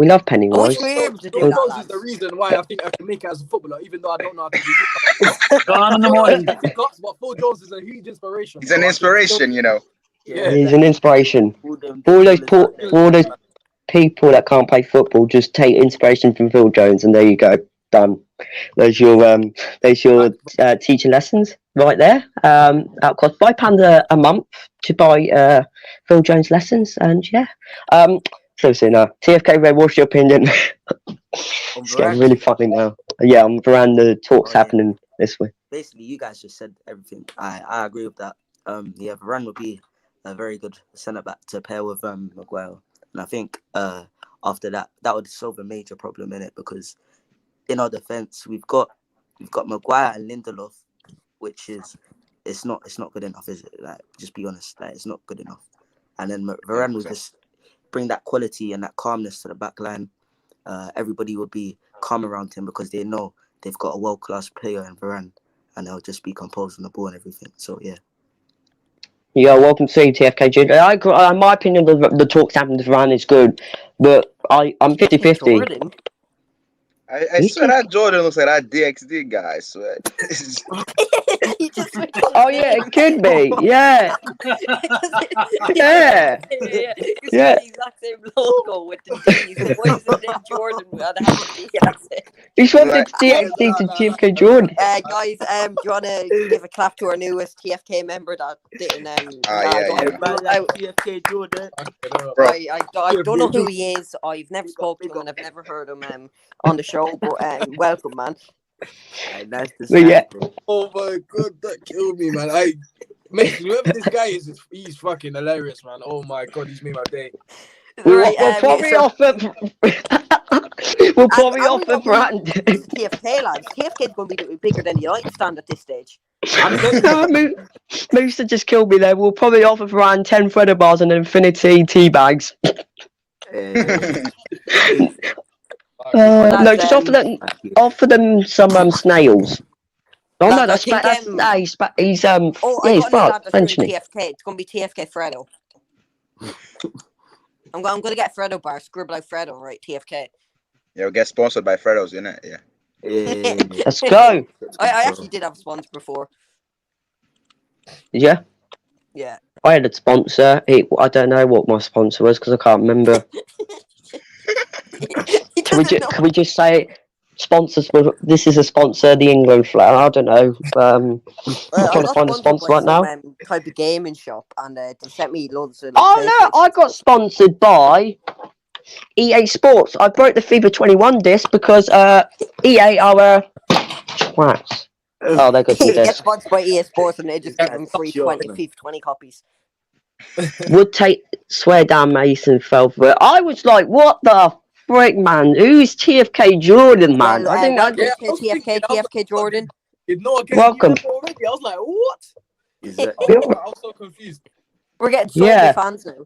We love
I
Pennywise.
wish we were able to do
Phil
that,
Jones is the
lads.
reason why I think I can make it as a footballer, even though I don't know how to do pickups.
Gone in the morning.
Pickups, but Phil Jones is a huge inspiration.
He's an
bro. I can still-
inspiration, you know.
Yeah.
He's an inspiration.
All them
All those
footballers out there,
all those
man.
people that can't play football just take inspiration from Phil Jones, and there you go, done. There's your teaching lessons right there. That cost £5 a month to buy Phil Jones lessons, and yeah. So now, TFK Red, what's your opinion?
On
It's getting
Varane,
really funny now. Yeah, on Veranda, talks
Oh, yeah.
happening this week.
basically, you guys just said everything. I agree with that. Yeah, Varane would be a very good centre back to pair with Maguire, and I think after that would solve a major problem in it, because in our defence we've got Maguire and Lindelof, which is it's not good enough, is it? Like, just be honest, like, it's not good enough. And then Varane will just bring that quality and that calmness to the back line. Everybody will be calm around him because they know they've got a world-class player in Varane, and they'll just be composed on the ball and everything. So yeah.
Yeah, welcome to TFK Junior. In my opinion, the talks happening to Varane is good, but I'm 50-50.
Jordan.
I swear that Jordan looks like that DXD guy. I swear.
He just switched
Oh yeah, it could be. Yeah, yeah.
It's
Yeah.
got the exact same logo with the D's. Why is it named Jordan? And it has a D? That's it.
He swapped
Right.
it DXD to TFK Jordan.
Guys, do you want to give a clap to our newest TFK member that didn't?
TFK Jordan.
Bro.
I don't know who he is. I've never spoken to him and I've never heard him on the show. But welcome, man.
Nice to
But
see
yeah.
you, bro.
Oh my god, that killed me, man. Whoever this guy is, he's fucking hilarious, man. Oh my god, he's made my day.
Right,
We'll probably
so-
offer. We'll probably
and
offer
we got
Varane.
TFK, lads. TFK's going to be bigger than the United stand at this stage.
No, Musa just killed me there. We'll probably offer Varane 10 Freddo bars and Infinity tea bags. No, just offer them some snails. Oh no,
Lads, I
that's
think,
he's
I
he's
got
French,
that's
isn't
doing
he?
TFK. It's going to be TFK Freddo. I'm going to get Freddo bar. Scribble out Freddo, right? TFK.
Yeah, we get sponsored by Freddo's, innit? Yeah.
Yeah.
Let's go.
I actually did have a sponsor before.
Yeah,
Yeah.
I had a sponsor. I don't know what my sponsor was because I can't remember.
He doesn't know.
Can we just say sponsors? This is a sponsor, the England flag. I don't know. I'm trying to find a sponsor right now.
Type of gaming shop, and they sent me loads of.
Oh no, I got sponsored by EA Sports. I broke the FIFA 21 disc because EA are twats. Oh, they're good.
He gets sponsored by EA Sports, and they just give him free
Sure,
20 FIFA 20 copies.
Would take swear down Mason fell for it. I was like, what the frick, man? Who's TFK Jordan, man?
Well,
I think
TFK Jordan.
Welcome.
Already. I was like, what?
Exactly.
I was so confused.
We're getting so
Yeah.
many fans now.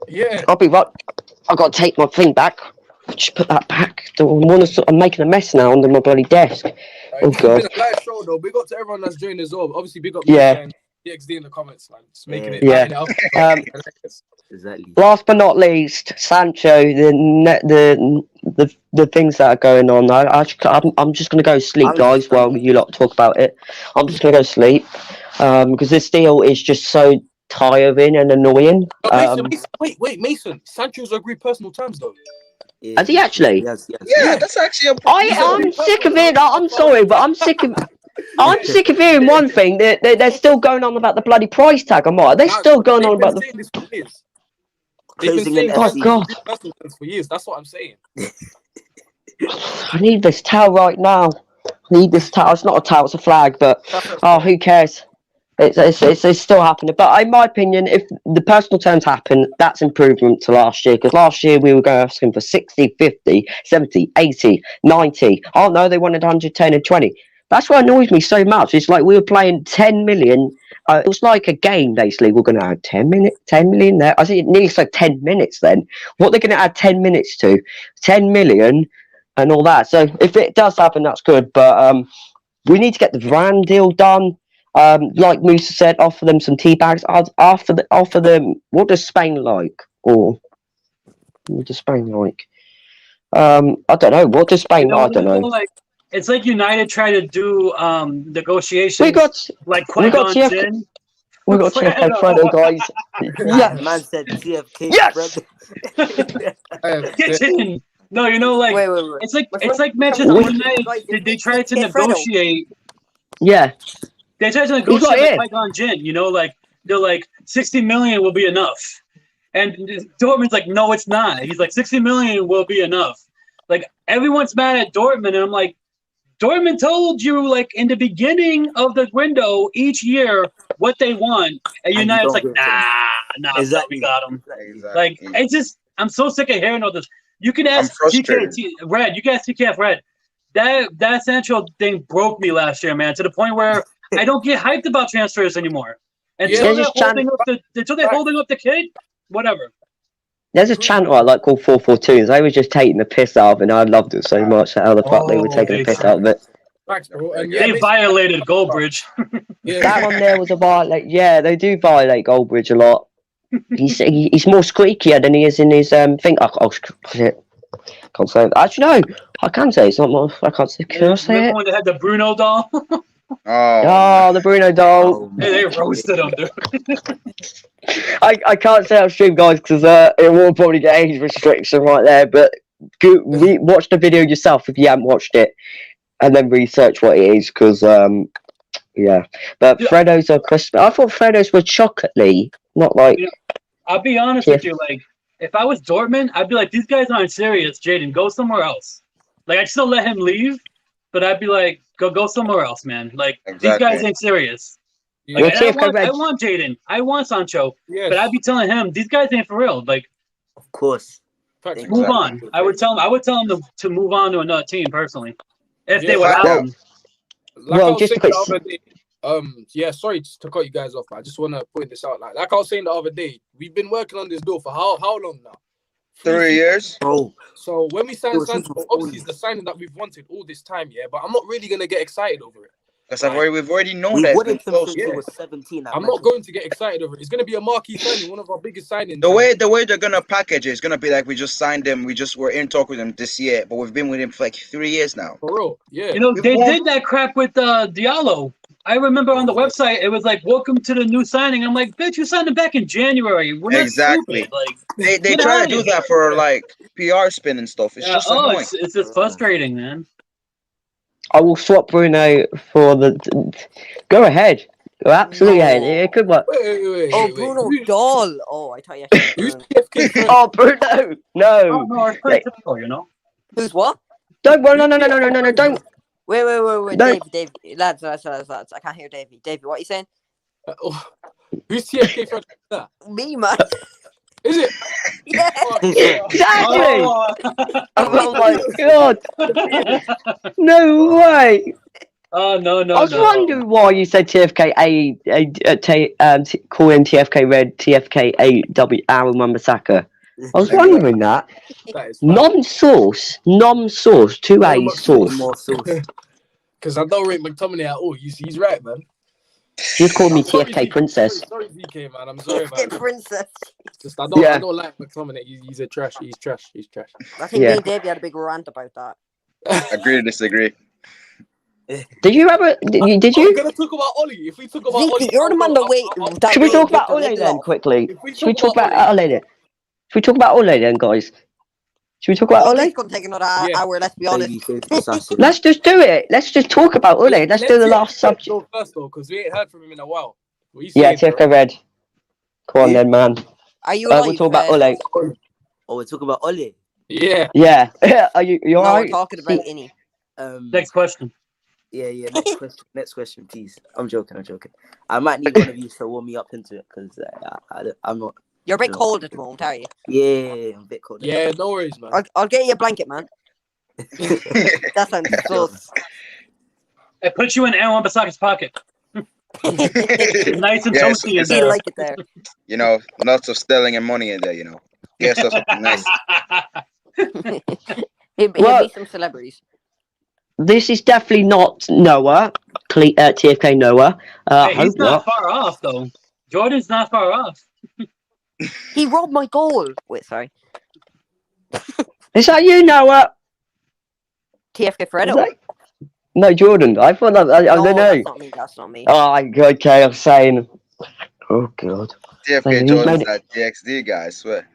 Yeah.
I'll be right. I've got to take my thing back. Just put that back. I'm making a mess now under my bloody desk. Oh, God.
It's been a live show though. Big up to everyone that's joined as well. Obviously, big up
Yeah.
and DXD in the comments, man. Just making it.
Yeah.
lighting it up.
Exactly.
Last but not least, Sancho. The things that are going on. I'm just gonna go sleep, guys. While you lot talk about it, I'm just gonna go sleep because this deal is just so tiring and annoying.
Mason, wait, Mason. Sancho's agreed personal terms though.
Has he actually?
Yes.
Yeah, that's actually a
I'm sick of it. I'm sorry, but I'm sick of. I'm sick of hearing one thing. They're still going on about the bloody price tag. I'm like, they're still going on about the.
This for years.
Closing in
Oh
FC.
God!
Personal terms for years. That's what I'm saying.
I need this towel right now. I need this towel. It's not a towel, it's a flag. But who cares? It's still happening. But in my opinion, if the personal terms happen, that's improvement to last year. Because last year we were going asking for 60, 50, 70, 80, 90. Oh no, they wanted 110 and 20. That's what annoys me so much. It's like we were playing 10 million. It was like a game, basically. We're going to add 10 million there. I think it nearly said 10 minutes then. What they're going to add 10 minutes to? 10 million and all that. So if it does happen, that's good. But we need to get the Varane deal done. Like Musa said, offer them some tea bags. Offer them. What does Spain like? Or what does Spain like? I don't know. What does Spain? I don't know.
Like, it's like United try to do negotiations.
We got
like
we got
Qui-Gon
TFK.
Jinn.
We got TFK Fredo, guys.
The man said TFK.
Yes!
Get in. No, like
Wait.
it's like Manchester United. They tried to negotiate.
Yeah.
They tried to negotiate with Qui-Gon Jinn. Like they're like 60 million will be enough, and Dortmund's like, no, it's not. He's like 60 million will be enough. Like everyone's mad at Dortmund, and I'm like, Dortmund told you like in the beginning of the window each year what they want, and United's like, nah,
Exactly.
we got them.
Exactly.
Like it's just, I'm so sick of hearing all this. You can ask Red. You can ask TKF Red. That Sancho thing broke me last year, man, to the point where I don't get hyped about transfers anymore. Until they're holding up the kid, whatever.
There's a channel I like called 442. They were just taking the piss out of it, and I loved it so much. How the fuck they were taking the piss out of it.
Thanks, bro. And
They violated Goldbridge.
That one there was a violate. Yeah, they do violate Goldbridge a lot. He's more squeakier than he is in his thing. Oh shit. Can't say it. Actually, no. I can say it's not more. I can't say. Can I say
Remember
it?
when they had the Bruno doll?
Oh, the Bruno doll.
They roasted him, dude.
I can't say on stream, guys, because it will probably get age restriction right there. But watch the video yourself if you haven't watched it, and then research what it is, because yeah. But Freddos are crisp. I thought Freddos were chocolatey, not like.
I'll be honest with you, like if I was Dortmund, I'd be like, these guys aren't serious, Jaden. Go somewhere else. Like I'd still let him leave, but I'd be like, go somewhere else, man. Like these guys ain't serious. Like, I want Jaden. I want Sancho. Yes. But I'd be telling him these guys ain't for real. Like,
of course,
move on. I would tell him to move on to another team personally, if they would allow him.
Like I was saying the other day, sorry to cut you guys off, but I just want to point this out. Like I was saying the other day, we've been working on this deal for how long now?
3 years.
Bro.
So when we signed Sancho, obviously it's the signing that we've wanted all this time, but I'm not really gonna get excited over it.
Because we've already known that.
Was 17.
I'm not going to get excited over it. It's going to be a marquee signing, one of our biggest signings.
The way they're gonna package it is gonna be like we just signed them. We're in talk with them this year, but we've been with him for like 3 years now.
For real, yeah.
They did that crap with Diallo. I remember on the website it was like, "Welcome to the new signing." I'm like, "Bitch, you signed him back in January." We're not
exactly.
Like
they try to do that for like PR spin and stuff. It's just annoying.
It's just frustrating, man.
I will swap Bruno for the. Go ahead. Go absolutely ahead. It could work.
Wait. Bruno doll. Oh, I thought you had
Oh, Bruno. No.
No, it's pretty typical,
Who's what?
Don't. No. Don't.
Wait.
No.
Dave. Lads. I can't hear Davey. Davey, what are you saying?
Who's TFK for that?
Me, man.
Is it?
Yeah.
Exactly. Oh my god. No way.
Oh no.
I was wondering why you said TFK call him TFK Red, TFK AW Aaron Wan-Bissaka. I was wondering that. Non-sauce, 2 A's sauce.
Because I don't rate McTominay at all. He's right, man.
Just call me TFK Princess.
Sorry, DK, man. I'm sorry, man.
Princess.
Just I don't like McTominay. He's a trash. He's trash.
I think me and Davey had a big rant about that.
Agree to disagree.
Did you ever? Did you?
We're gonna talk about Oli. If we talk about Oli,
you're the man that wait.
Should we talk about Ole then quickly? Should we talk about Ole then? Should we talk about Ole then, guys? Should we talk about Ole?
It's gonna take another hour. Let's be honest.
Let's just do it. Let's just talk about Ole. Let's do the last subject
first, though, because we ain't heard from him in a while.
Yeah, TFK Red. Come on then, man.
Are you?
We'll talk about Ole.
Oh, we're talking about Ole.
Yeah. Are you? You alright?
We're talking about any.
Next question.
Yeah. Next question, please. I'm joking. I might need one of you to warm me up into it because I'm not.
You're a bit cold at the moment, are you?
Yeah, I'm a bit cold.
Yeah, no worries, man.
I'll get you a blanket, man. That sounds close.
I put you in Aaron Wan-Bissaka's pocket. Nice and toasty in there.
Like it there.
Lots of sterling and money in there. Get us something nice.
He'll be some celebrities.
This is definitely not Noah, TFK Noah.
He's not far off, though. Jordan's not far off.
He robbed my goal. Wait, sorry.
Is that you, Noah?
TFK
Is
Fredo.
that... No, Jordan. I thought that. I
No,
don't know.
that's not me. That's not me.
Oh, okay. I'm saying. Oh God.
TFK
He's
Jordan's
made it.
that DXD guy, I swear.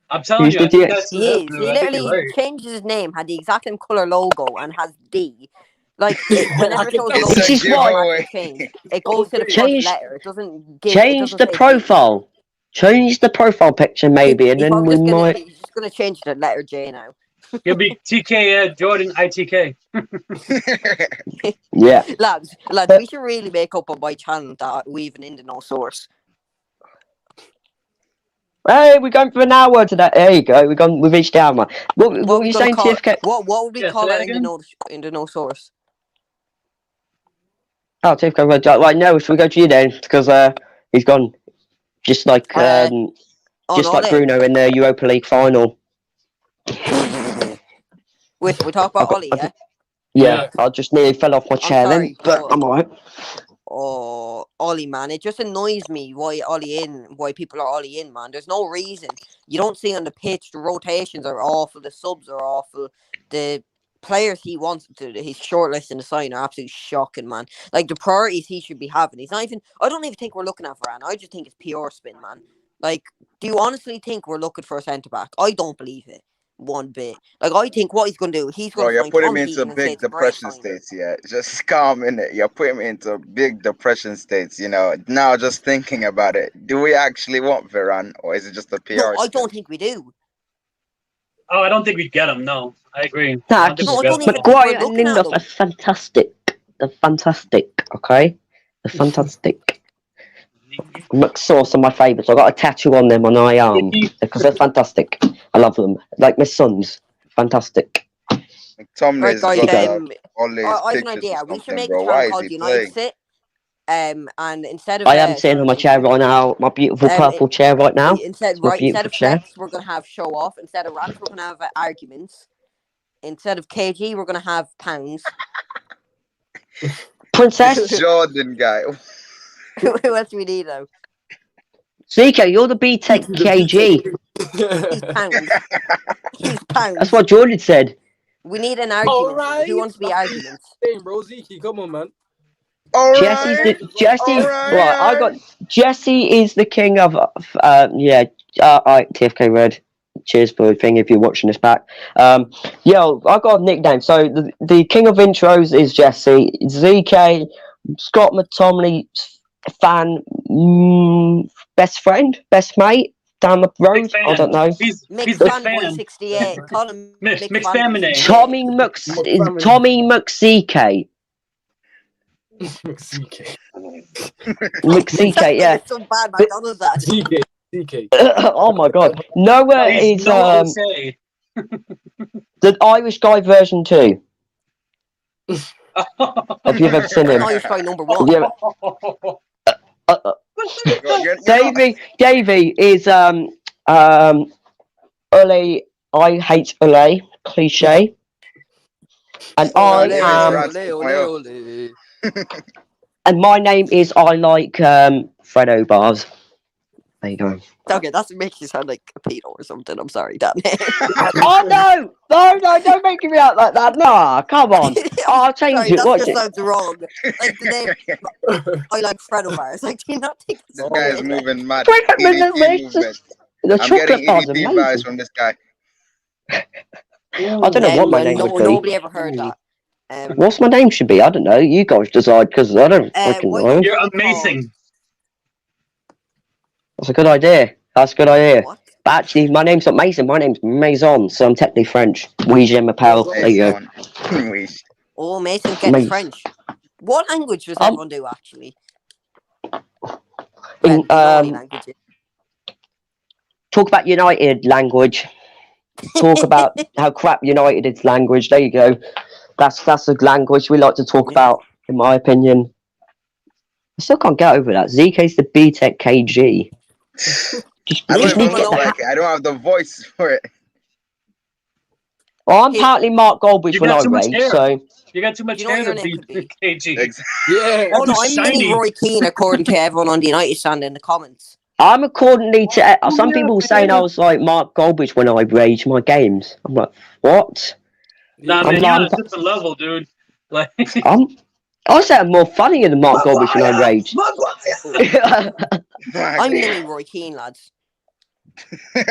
I'm telling
He's
you,
the
I think
DX.
that's
He is. He
I think you're
literally
right.
changes his name, had the exact same color logo, and has D. Like whenever it shows
It's
logo,
a
This is why-
automatically change. It goes to the first
Change-
letter. It doesn't give.
Change the profile. Change the profile picture, maybe, and then we might.
He's just gonna change the letter J now.
He'll be TK Jordan ITK.
Yeah.
Lads, we should really make up on my channel that we even into no source.
Hey, we're going for an hour today. There you go. We've reached the hour. What were you saying, TFK?
What would we
Yeah,
call
say
it
that
in the no source?
Oh, TFK. Right, no, should we go to you then? Because he's gone. Just like
Oh, no,
Bruno in the Europa League final.
Wait, we talk about Ollie, yeah?
Yeah, I just nearly fell off my chair
sorry,
then, but I'm alright.
Oh, Ollie, man, it just annoys me why people are Ollie in, man. There's no reason. You don't see on the pitch, the rotations are awful, the subs are awful, the players he wants to, his shortlist in the sign are absolutely shocking, man. Like, the priorities he should be having, I don't even think we're looking at Varane. I just think it's pure spin, man. Like, do you honestly think we're looking for a centre-back? I don't believe it. One bit. Like, I think what he's going to do, he's going
Bro,
to
you're
find
putting
Tom
me into
Heaton and say
big
it's a great
depression
signing.
states, yeah. Just calm in it. You're putting me into big depression states, you know. Now just thinking about it. Do we actually want Varane, or is it just a PR
No, I
stunt?
don't think we do.
Oh, I don't think we'd get him. No, I agree.
Nah,
I don't think
No,
we'll
I
get
don't
him.
even-
Maguire
we're
and
looking at
Lindelof
them.
are fantastic. They're fantastic, okay? They're fantastic. McSauce are my favourites. I got a tattoo on them on my arm because they're fantastic. I love them. Like my sons. Fantastic.
Tomlin's
Right,
got
guys,
all these
I have an
pictures
idea.
or
We should
something,
make
bro.
a
Why
channel
is
called
he
United
playing?
Sit. And instead of
I am sitting on my chair right now. My beautiful purple chair right now.
Instead
my
of
beautiful chair.
flex, we're gonna have show off. Instead of rants, we're gonna have arguments. Instead of KG, we're gonna have pounds.
Princess
Jordan guy.
Who else do we need though?
Zeke, you're the BTEC KG.
He's pounds. He's pounds.
That's what Jordan said.
We need an argument.
Alright.
Who wants to be arguments?
Same, bro. Zeke, come on, man.
All
Jesse's
right.
the Jesse.
All right.
Right, I got Jesse is the king of yeah. TFK Red. Cheers for the thing if you're watching this back. Yeah, I got a nickname. So the king of intros is Jesse. ZK, Scott McTominay fan, best friend, best mate down the road. I don't know.
He's
Mix
big
fan
fan.
168. Call him
Mix
Mix
Famine.
Tommy McZK.
Zeke.
McZK, yeah.
It's so bad McDonald's that.
Zeke.
Oh my god. Noah
He's
is
no say.
the Irish guy version 2. Have you ever seen him?
Irish guy number 1.
Have you ever, Davey is Ole. I hate Ole cliche, and I am. And my name is I like Fredo bars. There you go.
Okay, that makes you sound like a pedo or something. I'm sorry, Dan.
Oh no, don't make me out like that. Nah, come on. I'll change
Sorry,
it.
that
Watch
just
it.
sounds wrong. Like the name, I like Fredo bars. Like, do you not think
This guy is moving mad.
Fredo
EDP
Miller,
movement.
The
I'm
chocolate
getting
bars are
EDP vibes
amazing.
from this guy.
I don't know what my name would be.
Nobody ever heard that.
What's my name should be? I don't know. You guys decide because I don't fucking
what
know.
you-
You're amazing.
That's a good idea. That's a good idea.
What?
But actually, my name's not Mason. My name's Maison, so I'm technically French. Oui, j'aime m'appelle. There you go.
Oh, Mason's getting
Mason.
French. What language does everyone do actually?
In,
language.
talk about United language. Talk about how crap United is language. There you go. That's a language we like to talk about, in my opinion. I still can't get over that. ZK's the BTEC KG.
I don't
Just
even
need to get
look
the
like it. I don't have the voice for it.
Well, I'm partly Mark Goldbridge
You
when
got
I
too much
rate,
hair.
so
You got too much
You know
hair
your
to
name
be
could
KG.
Exactly.
Yeah.
Oh no, I'm
Shiny.
mini Roy Keane according to everyone on the United stand in the comments.
I'm accordingly to some people were saying I was like Mark Goldbridge when I rage my games. I'm like, what?
Nah,
I'm
man, you're on
like,
a different level, dude. Like,
I say I'm more funnier than Mark Goldbridge when I rage.
I'm mini Roy Keane, lads.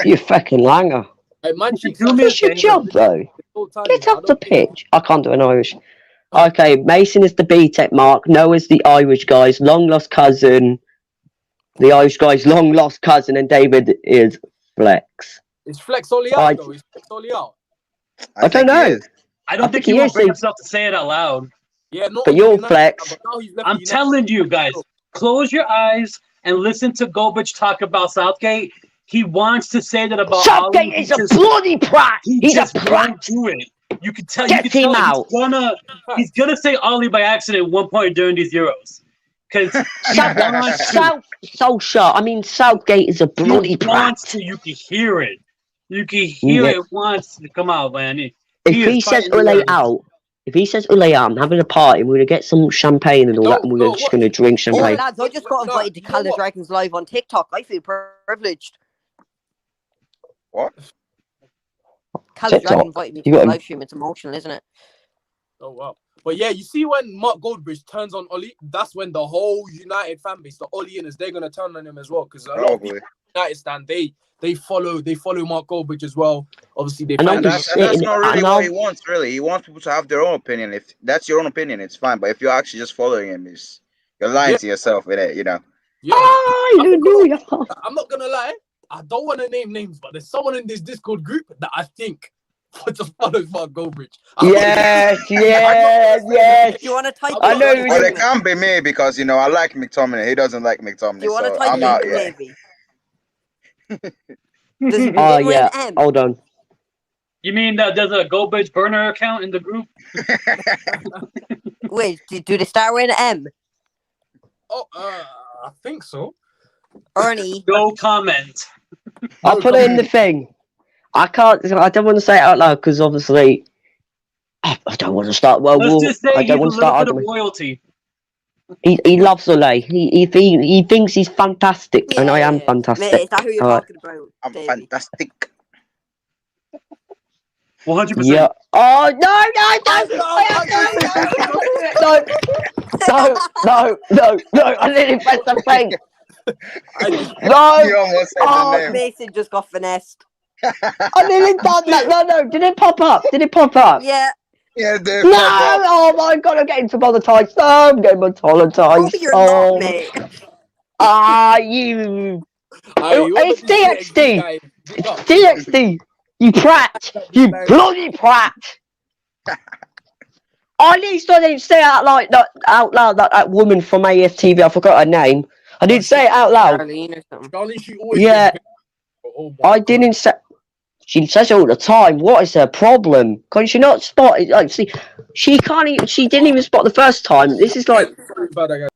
You fucking langer.
Hey, man, cheeks,
Do me a
It's your
favor.
job, though.
so tiny,
Get
I
off the
don't think-
pitch. I can't do an Irish. Okay, Mason is the B-Tech Mark. Noah's the Irish guy's long lost cousin. The Irish guy's long lost cousin, and David is Flex.
Is Flex only out though? Is Flex only out?
I don't
think he
know.
is.
I don't
I
think
think
he
he
will
is,
bring
he-
himself to say it out loud.
Yeah, not
But
on
you're
United,
Flex.
but now he's left
I'm
United.
telling you guys, close your eyes and listen to Gobich talk about Southgate. He wants to say that about
Southgate
Ollie.
is a bloody prat.
He
He's a
just
prat.
won't do it. You can tell.
Get him out.
He's gonna say Ollie by accident at one point during these Euros, because
Southgate is a bloody prat.
You can hear it. You can hear
Yeah.
it wants to come out, man.
If he says
fighting
Ule
words.
out, if he says Ule out, I'm having a party. We're gonna get some champagne and all that, and we're
No,
just
what?
gonna drink
Oh,
champagne.
lads, I just got invited to
you know
Call the
what?
Dragons live on TikTok. I feel privileged.
What?
Call the
TikTok?
Dragon invited me to
You got
the
him?
live stream. It's emotional, isn't it?
Oh wow. But yeah, you see when Mark Goldbridge turns on Ollie, that's when the whole United fan base, the Ollie-inners, they're gonna turn on him as well. Because a lot of
Probably.
people United stand, they follow Mark Goldbridge as well. Obviously they
And
find
I'm
out.
just-
That's not really
and
what
I'll-
he wants, really. He wants people to have their own opinion. If that's your own opinion, it's fine. But if you're actually just following him, you're lying
Yeah.
to yourself, innit? You know.
Yeah.
Hallelujah.
I'm not gonna lie, I don't want to name names, but there's someone in this Discord group that I think just follows Mark Goldbridge.
Yes.
Do you want to type?
I know
in,
who
Well,
you-
it can't be me because I like McTominay. He doesn't like McTominay,
Do you want to
so
type
I'm out.
in,
Yeah.
Davey? Does it
Oh
begin with
yeah.
an M?
Hold on.
You mean that there's a Gobich burner account in the group?
Wait, do they start with an M?
Oh, I think so.
Ernie.
No comment.
I'll put it in the thing. I don't want to say it out loud because obviously I don't want to start World
Let's
War.
just say
I
he's
don't
a
want to
little
start
bit of
arguing.
loyalty.
He loves Ole. He thinks he's fantastic, and I am fantastic.
Mate, is that who you're
Alright.
talking about,
I'm
Davey?
fantastic.
100%.
Yeah. Oh no! No! I nearly pressed the thing. No!
You almost said
Oh,
the name.
Mason just got finessed.
I nearly done that. No! Did it pop up?
Yeah.
Yeah, dude.
No!
Pop up.
Oh my god! I'm getting traumatized. No, I'm getting
Oh,
traumatized.
you're not, mate.
You.
Aye, whoever
It's
this
DXD.
guy is, big up.
DXD. You prat. You bloody prat. At least I didn't say out loud that woman from AFTV. I forgot her name. I didn't say it out loud.
Darlene or something.
Darling, she always
Yeah.
gets better. Oh my
I
God.
didn't say. She says it all the time. What is her problem? Can she not spot it? Like, see, she can't. She didn't even spot the first time. This is like
Sorry about that, guys.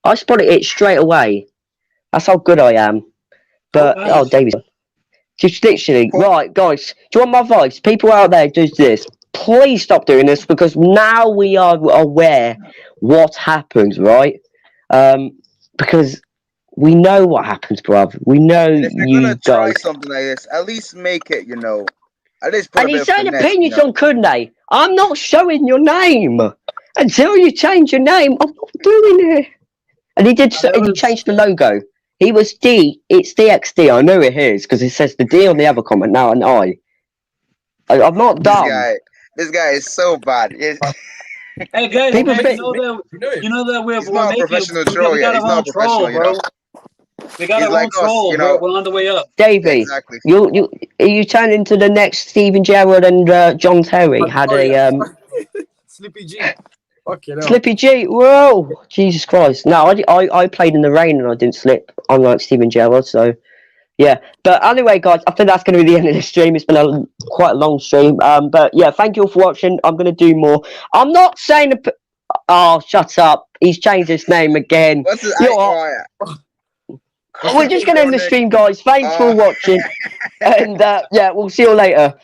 I spotted it straight away. That's how good I am. But
Oh,
David, just literally right, guys. Do you want my advice? People out there, do this. Please stop doing this because now we are aware what happens, right? Because we know what happens, bruv. We know
If you're
you
gonna try
guys.
something like this, at least make it. At least put
And
a
he
bit
said
of finesse,
opinions on Kunde. I'm not showing your name until you change your name. I'm not doing it. And he did. He changed the logo. He was D. It's DXD. I know it is because it says the D on the other comment now, and I'm not dumb.
This guy is so bad.
Hey guys,
People
man,
think-
you know that we're
He's not a
making.
professional
We
troll
got
yet. He's
our
not
own
a professional,
troll, bro. We got
He's
our
like
own
us,
troll.
you know.
We're on the way up.
Davey,
Exactly.
you turn into the next Steven Gerrard and John Terry had a
Slippy G. Okay, no.
Slippy G. Whoa, Jesus Christ! No, I played in the rain and I didn't slip, unlike Steven Gerrard. So yeah. But anyway, guys, I think that's going to be the end of the stream. It's been quite a long stream. But yeah, thank you all for watching. I'm going to do more. I'm not saying. Oh, shut up! He's changed his name again.
What's his
You know what? We're just going to end the stream, guys. Thanks for watching, and yeah, we'll see you later.